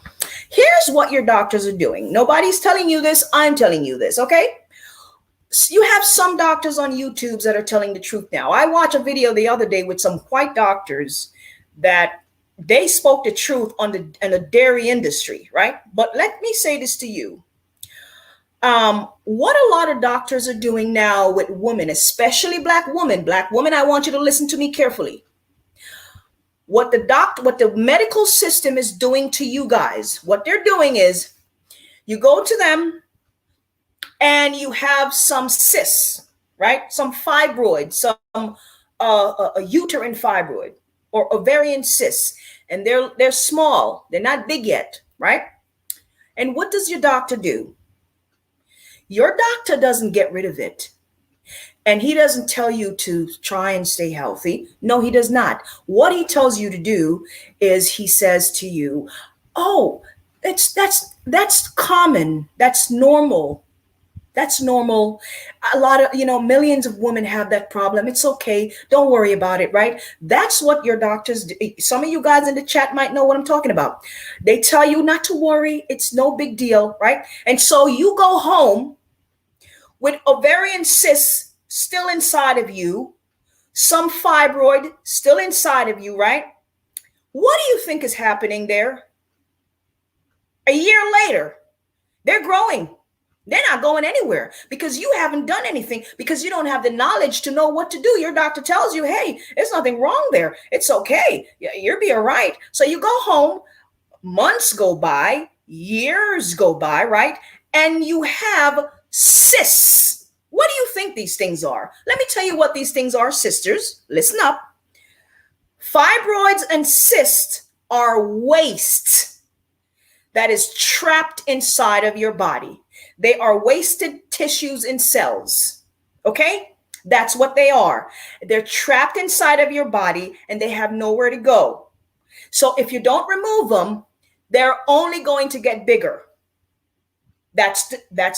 Here's what your doctors are doing. Nobody's telling you this. I'm telling you this, okay? You have some doctors on YouTube that are telling the truth now. I watched a video the other day with some white doctors that they spoke the truth on the dairy industry, right? But let me say this to you. What a lot of doctors are doing now with women, especially black women, I want you to listen to me carefully. What the medical system is doing to you guys, what they're doing is you go to them and you have some cysts, right? Some fibroids, some a uterine fibroid or ovarian cysts, and they're small, they're not big yet, right? And what does your doctor do? Your doctor doesn't get rid of it. And he doesn't tell you to try and stay healthy. No, he does not. What he tells you to do is he says to you, "Oh, that's common. That's normal. That's normal. A lot of, millions of women have that problem. It's okay. Don't worry about it," right? That's what your doctors do. Some of you guys in the chat might know what I'm talking about. They tell you not to worry. It's no big deal, right? And so you go home with ovarian cysts still inside of you, some fibroid still inside of you, right? What do you think is happening there? A year later, they're growing. They're not going anywhere because you haven't done anything, because you don't have the knowledge to know what to do. Your doctor tells you, "Hey, there's nothing wrong there. It's okay. You'll be all right." So you go home, months go by, years go by, right? And you have cysts. What do you think these things are? Let me tell you what these things are, sisters. Listen up. Fibroids and cysts are waste that is trapped inside of your body. They are wasted tissues and cells. Okay? That's what they are. They're trapped inside of your body and they have nowhere to go. So if you don't remove them, they're only going to get bigger. That's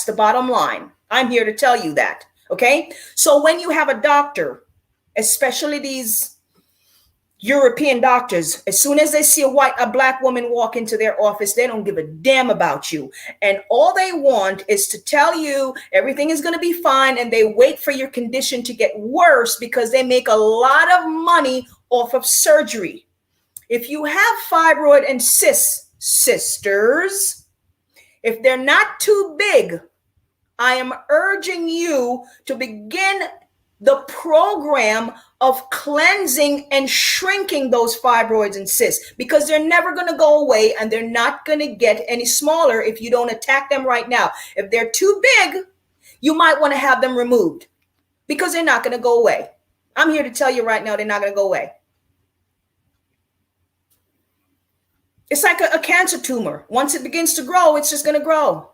the bottom line. I'm here to tell you that. Okay? So when you have a doctor, especially these European doctors, as soon as they see a black woman walk into their office, they don't give a damn about you. And all they want is to tell you everything is going to be fine. And they wait for your condition to get worse because they make a lot of money off of surgery. If you have fibroid and cysts, sisters, if they're not too big, I am urging you to begin the program of cleansing and shrinking those fibroids and cysts, because they're never going to go away and they're not going to get any smaller if you don't attack them right now. If they're too big, you might want to have them removed because they're not going to go away. I'm here to tell you right now, they're not going to go away. It's like a cancer tumor. Once it begins to grow, it's just going to grow.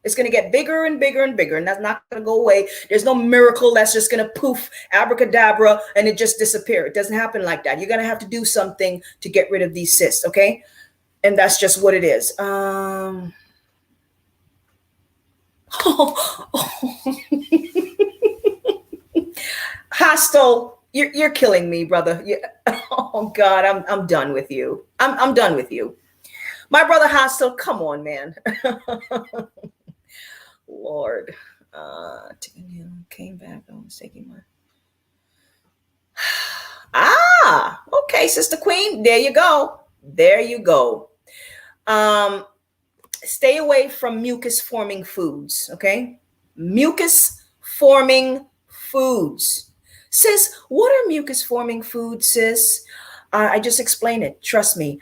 It's going to get bigger and bigger and bigger, and that's not going to go away. There's no miracle that's just going to poof, abracadabra, and it just disappear. It doesn't happen like that. You're going to have to do something to get rid of these cysts, okay? And that's just what it is. Hostile, you're killing me, brother. Oh God, I'm done with you. I'm done with you. My brother Hostile, come on, man. Lord, came back. I was taking my. Okay, Sister Queen. There you go. There you go. Stay away from mucus forming foods. Okay, mucus forming foods. Sis, what are mucus forming foods, sis? I just explained it. Trust me.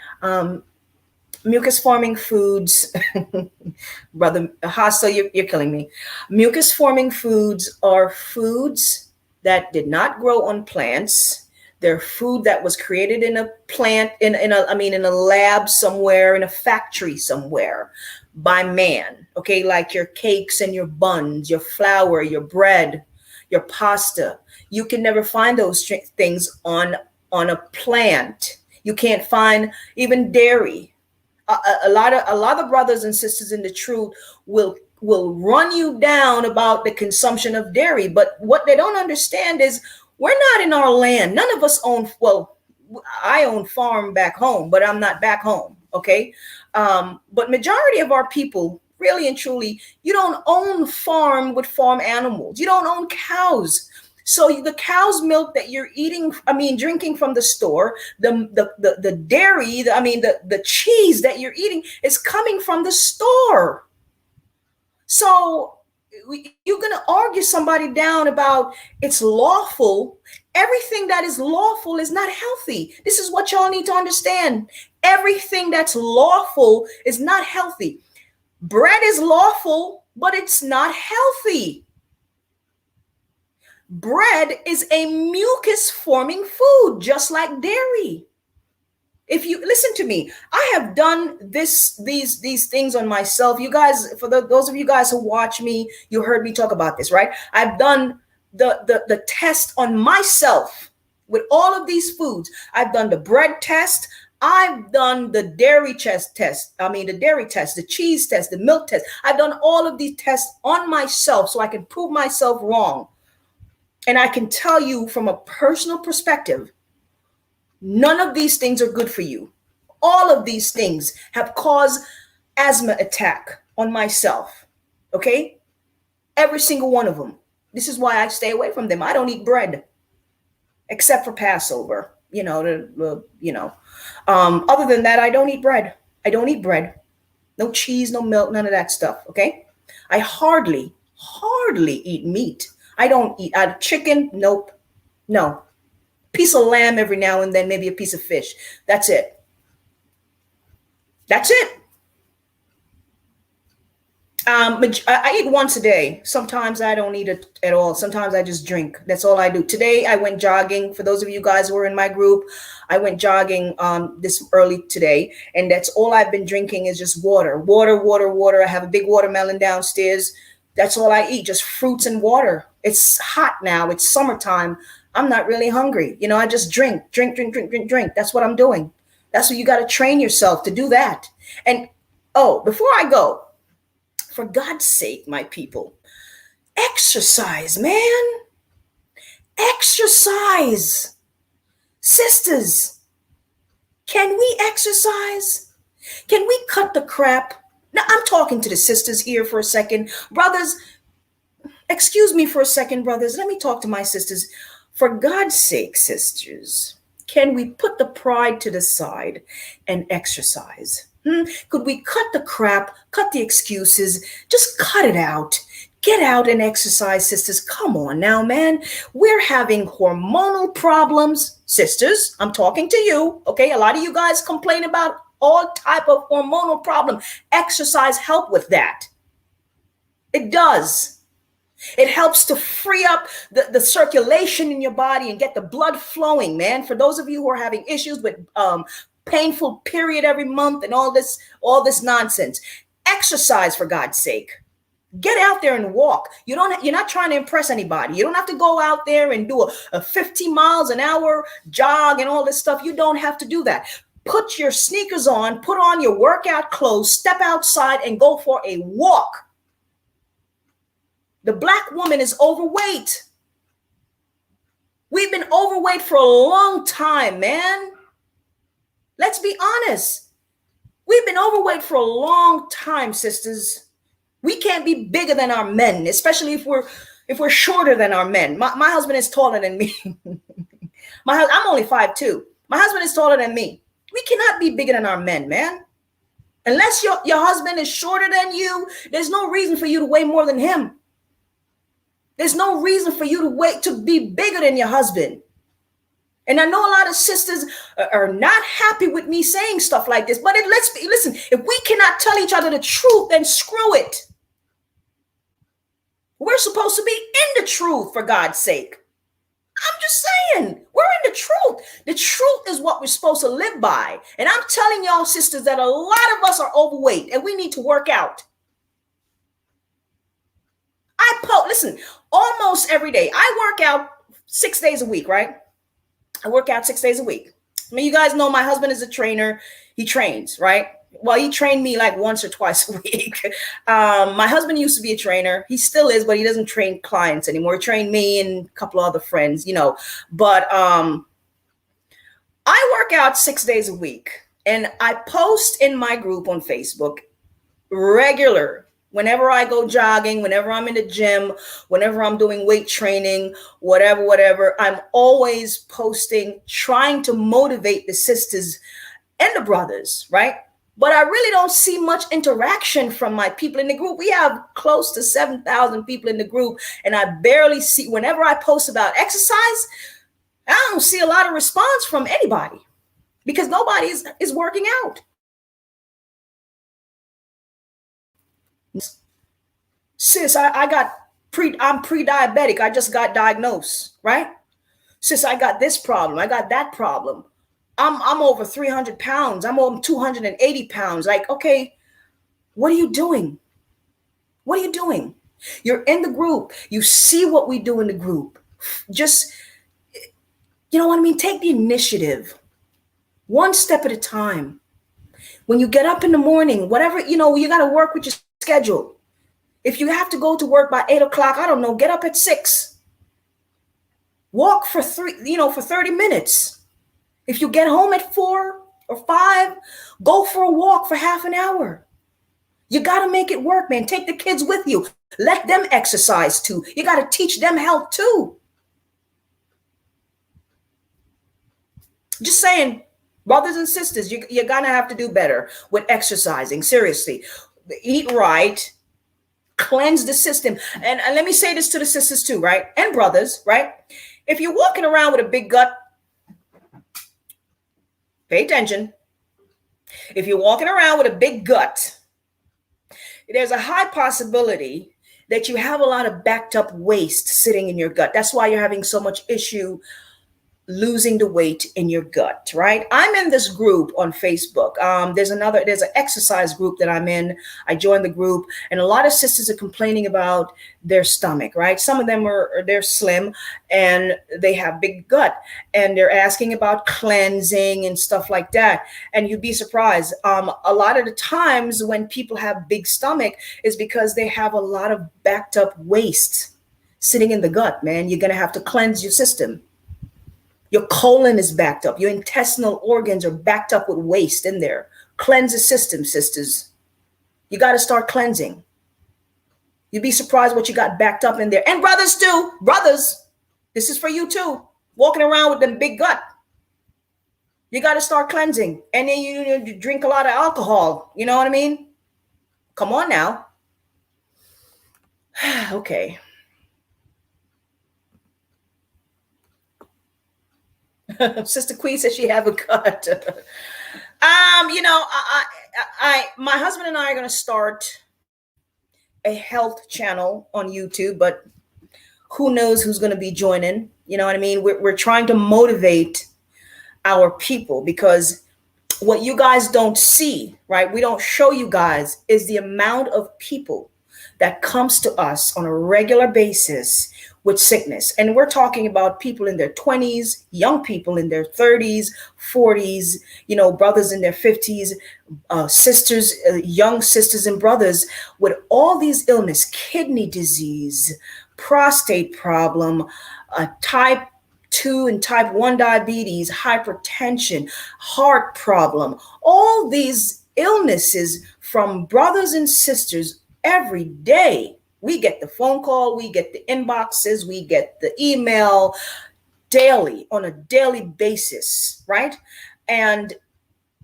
Mucus forming foods, brother Hostile, you're killing me. Mucus forming foods are foods that did not grow on plants. They're food that was created in a plant, in a lab somewhere, in a factory somewhere by man. Okay, like your cakes and your buns, your flour, your bread, your pasta. You can never find those things on a plant. You can't find even dairy. A lot of brothers and sisters in the truth will run you down about the consumption of dairy, but what they don't understand is we're not in our land. None of us own. Well, I own farm back home, but I'm not back home. Okay, but majority of our people, really and truly, you don't own farm with farm animals. You don't own cows. So the cow's milk that you're eating, drinking from the store, the dairy, the cheese that you're eating is coming from the store. So you're going to argue somebody down about it's lawful. Everything that is lawful is not healthy. This is what y'all need to understand. Everything that's lawful is not healthy. Bread is lawful, but it's not healthy. Bread is a mucus forming food, just like dairy. If you listen to me, I have done these things on myself. You guys, for those of you guys who watch me, you heard me talk about this, right? I've done the test on myself with all of these foods. I've done the bread test. I've done the dairy test. I mean, the dairy test, the cheese test, the milk test. I've done all of these tests on myself so I can prove myself wrong. And I can tell you from a personal perspective, none of these things are good for you. All of these things have caused asthma attack on myself. Okay? Every single one of them. This is why I stay away from them. I don't eat bread except for Passover. Other than that, I don't eat bread. I don't eat bread. No cheese, no milk, none of that stuff. Okay? I hardly eat meat. I don't eat chicken. Nope. No. Piece of lamb every now and then, maybe a piece of fish. That's it. That's it. I eat once a day. Sometimes I don't eat it at all. Sometimes I just drink. That's all I do. Today I went jogging. For those of you guys who are in my group, I went jogging this early today, and that's all I've been drinking is just water. Water. I have a big watermelon downstairs. That's all I eat, just fruits and water. It's hot now. It's summertime. I'm not really hungry. I just drink. That's what I'm doing. That's what you got to train yourself to do that. And before I go, for God's sake, my people, exercise, man. Exercise. Sisters, can we exercise? Can we cut the crap? Now, I'm talking to the sisters here for a second. Brothers, excuse me for a second, brothers. Let me talk to my sisters. For God's sake, sisters, can we put the pride to the side and exercise? Could we cut the crap, cut the excuses, just cut it out? Get out and exercise, sisters. Come on now, man. We're having hormonal problems. Sisters, I'm talking to you, okay? A lot of you guys complain about all type of hormonal problem. Exercise help with that. It does. It helps to free up the circulation in your body and get the blood flowing, man. For those of you who are having issues with painful period every month and all this nonsense, exercise for God's sake. Get out there and walk. You're not trying to impress anybody. You don't have to go out there and do a 50 miles an hour jog and all this stuff. You don't have to do that. Put your sneakers on, put on your workout clothes, step outside and go for a walk. The Black woman is overweight. We've been overweight for a long time, man. Let's be honest. We've been overweight for a long time, sisters. We can't be bigger than our men, especially if we're shorter than our men. My husband is taller than me. I'm only 5'2". My husband is taller than me. We cannot be bigger than our men, man. Unless your husband is shorter than you, there's no reason for you to weigh more than him. There's no reason for you to be bigger than your husband. And I know a lot of sisters are not happy with me saying stuff like this, but listen, if we cannot tell each other the truth, then screw it. We're supposed to be in the truth, for God's sake. I'm just saying, we're in the truth. The truth is what we're supposed to live by. And I'm telling y'all, sisters, that a lot of us are overweight and we need to work out. Listen, almost every day. I work out 6 days a week, right? I work out 6 days a week. I mean, you guys know my husband is a trainer. He trains, right? Well, he trained me like once or twice a week. My husband used to be a trainer. He still is, but he doesn't train clients anymore. He trained me and a couple of other friends, But I work out 6 days a week. And I post in my group on Facebook regular. Whenever I go jogging, whenever I'm in the gym, whenever I'm doing weight training, whatever, I'm always posting, trying to motivate the sisters and the brothers, right? But I really don't see much interaction from my people in the group. We have close to 7,000 people in the group, and I barely see, whenever I post about exercise, I don't see a lot of response from anybody because nobody is working out. Sis, I'm pre-diabetic. I just got diagnosed, right? Sis, I got this problem. I got that problem. I'm over 300 pounds. I'm over 280 pounds. Like, okay, what are you doing? What are you doing? You're in the group. You see what we do in the group. Just, you know what I mean? Take the initiative, one step at a time. When you get up in the morning, whatever, you got to work with your schedule. If you have to go to work by 8 o'clock, I don't know, get up at 6. Walk for 30 minutes. If you get home at 4 or 5, go for a walk for half an hour. You got to make it work, man. Take the kids with you. Let them exercise too. You got to teach them health too. Just saying, brothers and sisters, you're going to have to do better with exercising. Seriously. Eat right. Cleanse the system. And let me say this to the sisters too, right? And brothers, right? If you're walking around with a big gut, pay attention. If you're walking around with a big gut, there's a high possibility that you have a lot of backed up waste sitting in your gut. That's why you're having so much issue losing the weight in your gut, right? I'm in this group on Facebook. There's an exercise group that I'm in. I joined the group, and a lot of sisters are complaining about their stomach, right? Some of them they're slim and they have big gut, and they're asking about cleansing and stuff like that. And you'd be surprised. A lot of the times when people have big stomach is because they have a lot of backed up waste sitting in the gut, man. You're going to have to cleanse your system. Your colon is backed up. Your intestinal organs are backed up with waste in there. Cleanse the system, sisters. You got to start cleansing. You'd be surprised what you got backed up in there. And brothers too. Brothers, this is for you too. Walking around with them big gut. You got to start cleansing. And then you drink a lot of alcohol. You know what I mean? Come on now. Okay. Sister Queen says she have a gut. My husband and I are going to start a health channel on YouTube, but who knows who's going to be joining? You know what I mean? We're trying to motivate our people, because what you guys don't see, right? We don't show you guys is the amount of people that comes to us on a regular basis with sickness. And we're talking about people in their 20s, young people in their 30s, 40s, brothers in their 50s, sisters, young sisters and brothers with all these illness, kidney disease, prostate problem, type 2 and type 1 diabetes, hypertension, heart problem, all these illnesses from brothers and sisters every day. We get the phone call, we get the inboxes, we get the email daily, on a daily basis, right? And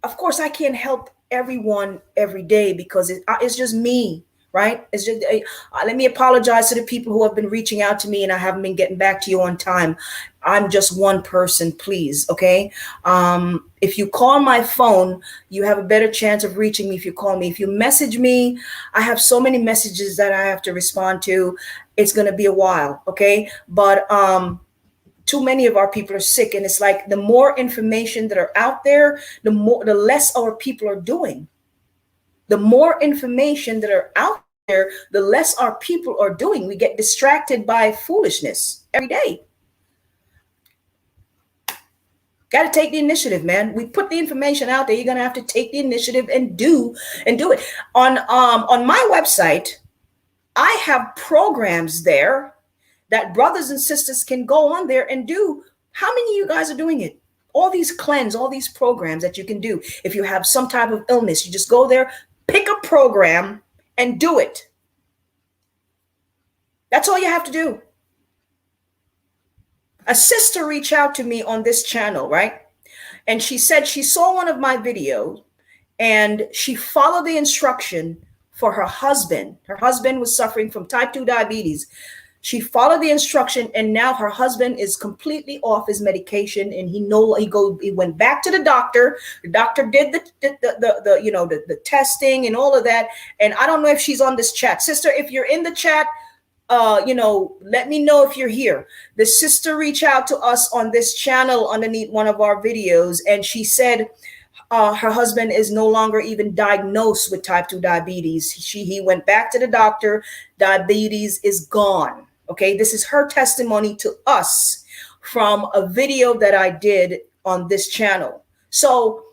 of course, I can't help everyone every day because it's just me, right? It's just, let me apologize to the people who have been reaching out to me and I haven't been getting back to you on time. I'm just one person, please, okay? If you call my phone, you have a better chance of reaching me if you call me. If you message me, I have so many messages that I have to respond to. It's going to be a while, okay? But too many of our people are sick, and it's like the more information that are out there, the less our people are doing. The more information that are out there, the less our people are doing. We get distracted by foolishness every day. Got to take the initiative, man. We put the information out there. You're going to have to take the initiative and do it. On my website, I have programs there that brothers and sisters can go on there and do. How many of you guys are doing it? All these cleanse, all these programs that you can do. If you have some type of illness, you just go there, pick a program and do it. That's all you have to do. A sister reached out to me on this channel, right? And she said she saw one of my videos and she followed the instruction for her husband. Her husband was suffering from type 2 diabetes. She followed the instruction, and now her husband is completely off his medication, and he went back to the doctor. The doctor did the testing and all of that. And I don't know if she's on this chat. Sister, if you're in the chat, let me know if you're here. The sister reached out to us on this channel underneath one of our videos, and she said Her husband is no longer even diagnosed with type 2 diabetes. He went back to the doctor. Diabetes is gone. Okay, this is her testimony to us from a video that I did on this channel. So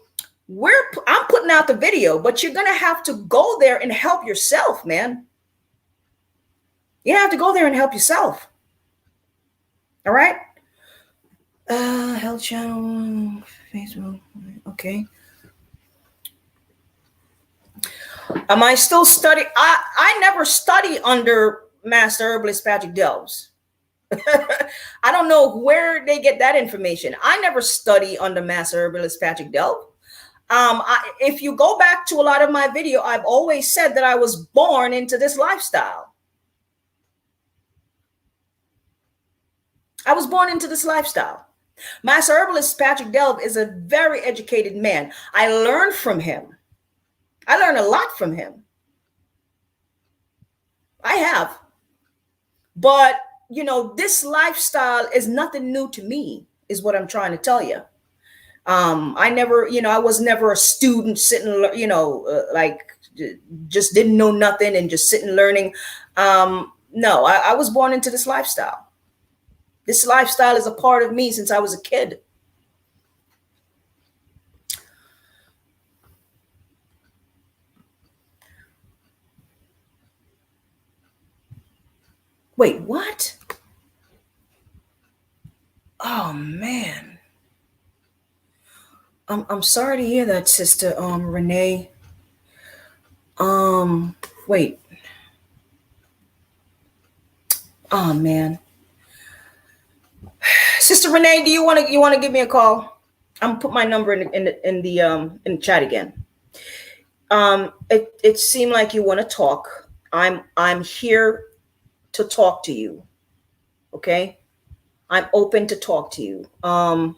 I'm putting out the video, but you're gonna have to go there and help yourself, man. You have to go there and help yourself. All right. Health channel, Facebook. Okay. Am I still studying? I never study under Master Herbalist Patrick Delves. I don't know where they get that information. I never study under Master Herbalist Patrick Delves. If you go back to a lot of my video, I've always said that I was born into this lifestyle. I was born into this lifestyle. Master Herbalist Patrick Delves is a very educated man. I learned from him. I learned a lot from him. I have. But, you know, this lifestyle is nothing new to me, is what I'm trying to tell you. I never, you know, I was never a student sitting, you know, like just didn't know nothing and just sitting learning. No, I was born into this lifestyle. This lifestyle is a part of me since I was a kid. Wait, what? Oh man. I'm sorry to hear that, Sister Renee. Wait. Oh man. Sister Renee, do you want to give me a call? I'm gonna put my number in the chat again. It seemed like you want to talk. I'm here to talk to you. Okay? I'm open to talk to you. I'm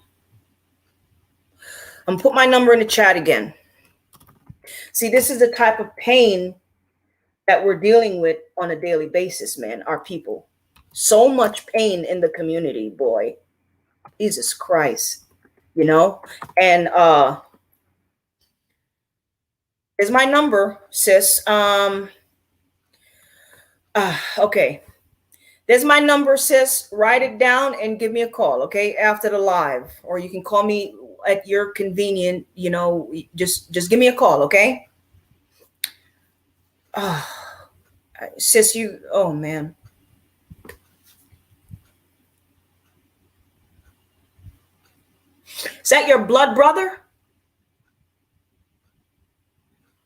gonna put my number in the chat again. See, this is the type of pain that we're dealing with on a daily basis, man, our people. So much pain in the community, boy. Jesus Christ. You know? And here's my number, sis. Okay. There's my number, sis. Write it down and give me a call, okay? After the live. Or you can call me at your convenience, you know, just give me a call, okay? Sis, oh man. Is that your blood brother?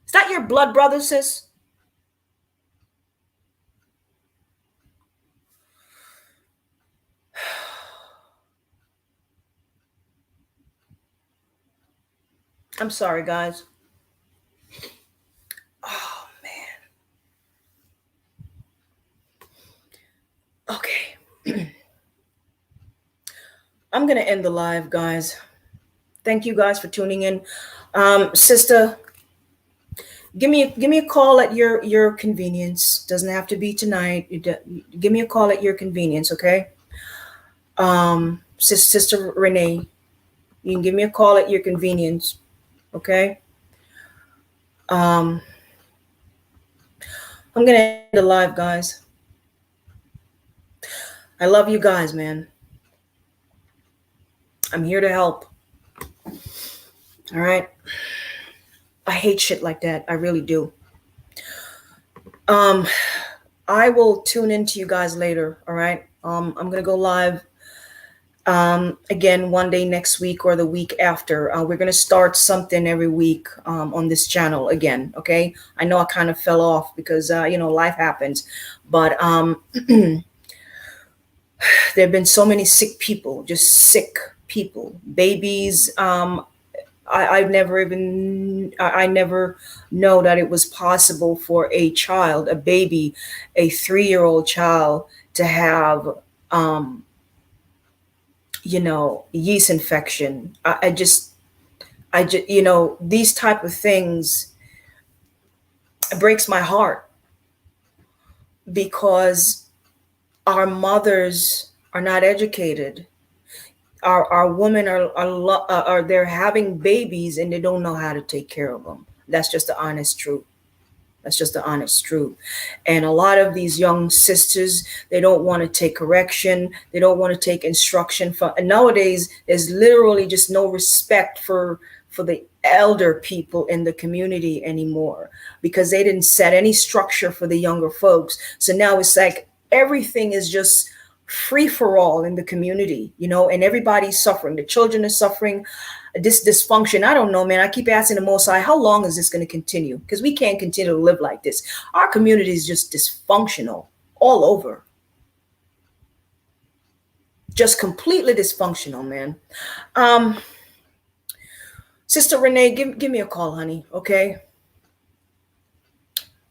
Is that your blood brother, sis? I'm sorry, guys. Oh, man. Okay. I'm going to end the live, guys. Thank you guys for tuning in. Sister, give me a call at your convenience. Doesn't have to be tonight. Give me a call at your convenience, okay? Sister Renee, you can give me a call at your convenience, okay? I'm gonna end the live, guys. I love you guys, man. I'm here to help. All right. I hate shit like that. I really do. I will tune into you guys later. All right. I'm gonna go live again one day next week or the week after. We're gonna start something every week on this channel again. Okay. I know I kind of fell off because you know, life happens, but there have been so many sick people, just sick people, babies. I never know that it was possible for a child, a baby, a 3-year-old child to have, you know, yeast infection. I just, you know, these type of things, it breaks my heart because our mothers are not educated. Our women are they're having babies and they don't know how to take care of them. That's just the honest truth. That's just the honest truth. And a lot of these young sisters, they don't want to take correction. They don't want to take instruction from. And nowadays, there's literally just no respect for the elder people in the community anymore, because they didn't set any structure for the younger folks. So now it's like everything is just free for all in the community, and everybody's suffering. The children are suffering this dysfunction. I don't know, man. I keep asking the Most High, how long is this going to continue? Because we can't continue to live like this. Our community is just dysfunctional all over. Just completely dysfunctional, man. Sister Renee, give me a call, honey. Okay.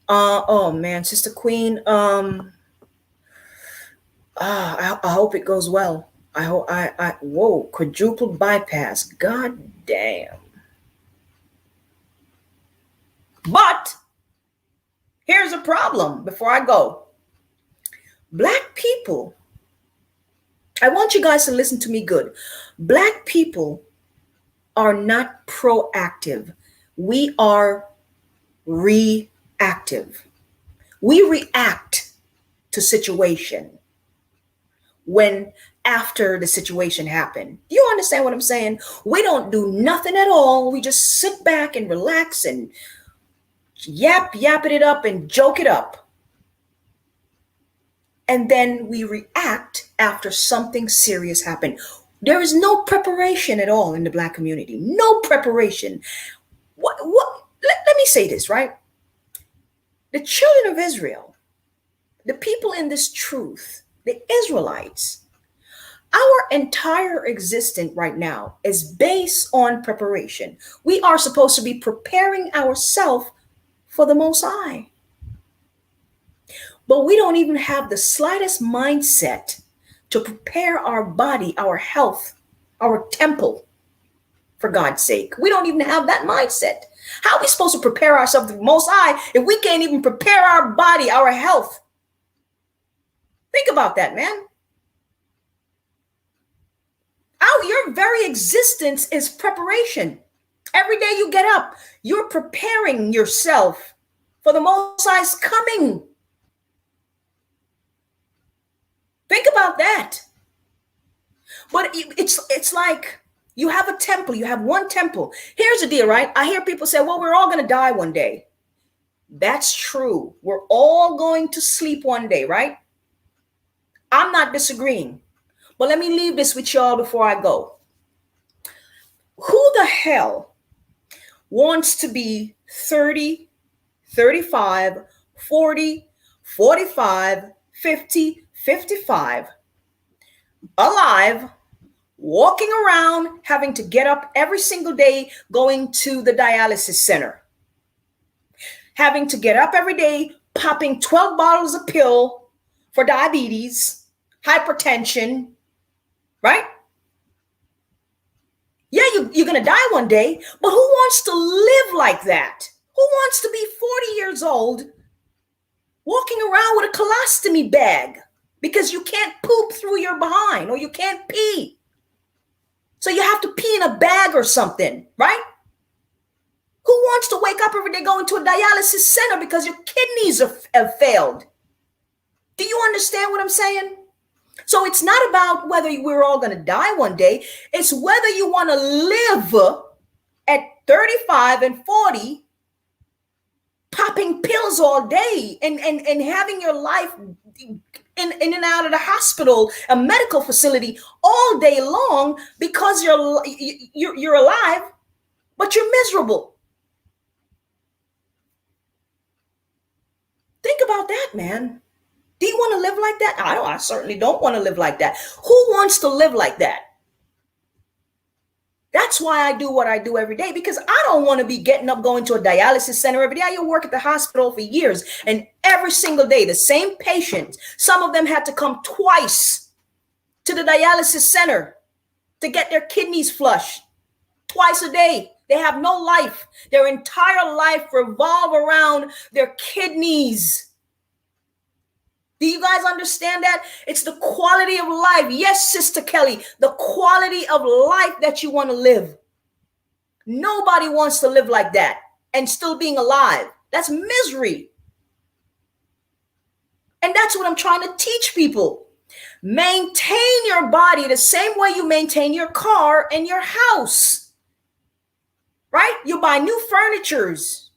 Oh man, Sister Queen. I hope it goes well. I hope whoa, quadruple bypass. God damn. But here's a problem before I go. Black people, I want you guys to listen to me good. Black people are not proactive. We are reactive. We react to situation when after the situation happened. Do you understand what I'm saying? We don't do nothing at all. We just sit back and relax and yap it up and joke it up. And then we react after something serious happened. There is no preparation at all in the Black community. No preparation. Let me say this, right? The children of Israel, the people in this truth, the Israelites, our entire existence right now is based on preparation. We are supposed to be preparing ourselves for the Most High. But we don't even have the slightest mindset to prepare our body, our health, our temple, for God's sake. We don't even have that mindset. How are we supposed to prepare ourselves for the Most High if we can't even prepare our body, our health? Think about that, man. Your very existence is preparation. Every day you get up, you're preparing yourself for the Most High's coming. Think about that. But it's like you have a temple. You have one temple. Here's the deal, right? I hear people say, well, we're all going to die one day. That's true. We're all going to sleep one day, right? I'm not disagreeing. But let me leave this with y'all before I go. Who the hell wants to be 30, 35, 40, 45, 50, 55, alive, walking around, having to get up every single day, going to the dialysis center, having to get up every day, popping 12 bottles of pill for diabetes, hypertension, right? Yeah, you're going to die one day, but who wants to live like that? Who wants to be 40 years old walking around with a colostomy bag because you can't poop through your behind or you can't pee? So you have to pee in a bag or something, right? Who wants to wake up every day going to a dialysis center because your kidneys have failed? Do you understand what I'm saying? So it's not about whether we're all going to die one day. It's whether you want to live at 35 and 40, popping pills all day and having your life in and out of the hospital, a medical facility all day long because you're alive, but you're miserable. Think about that, man. Do you want to live like that? I certainly don't want to live like that. Who wants to live like that? That's why I do what I do every day, because I don't want to be getting up, going to a dialysis center every day. I work at the hospital for years, and every single day, the same patients, some of them had to come twice to the dialysis center to get their kidneys flushed. Twice a day. They have no life. Their entire life revolves around their kidneys. Do you guys understand that? It's the quality of life. Yes, Sister Kelly, the quality of life that you want to live. Nobody wants to live like that and still being alive. That's misery. And that's what I'm trying to teach people. Maintain your body the same way you maintain your car and your house. Right? You buy new furnitures.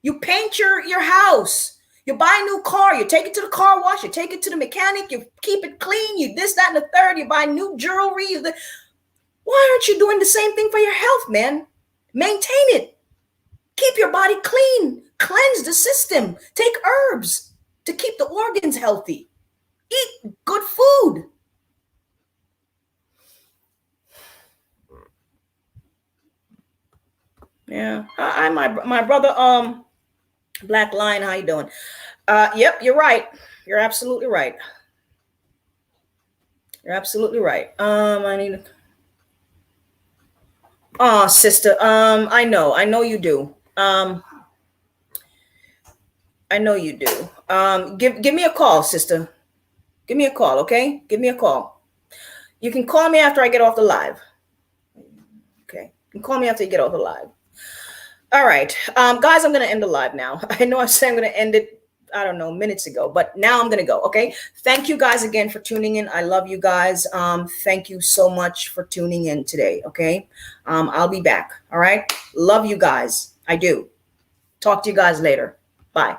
You paint your house. You buy a new car. You take it to the car wash. You take it to the mechanic. You keep it clean. You this, that, and the third. You buy new jewelry. Why aren't you doing the same thing for your health, man? Maintain it. Keep your body clean. Cleanse the system. Take herbs to keep the organs healthy. Eat good food. Yeah. Hi, my brother, Black Lion, how you doing? Yep, you're right. You're absolutely right. You're absolutely right. I need to. Oh, sister. I know you do. I know you do. Give me a call, sister. Give me a call, okay? Give me a call. You can call me after I get off the live. Okay. You can call me after you get off the live. All right. Guys, I'm gonna end the live now. I know I said I'm gonna end it, I don't know, minutes ago, but now I'm gonna go. Okay. Thank you guys again for tuning in. I love you guys. Thank you so much for tuning in today. Okay. I'll be back. All right. Love you guys. I do. Talk to you guys later. Bye.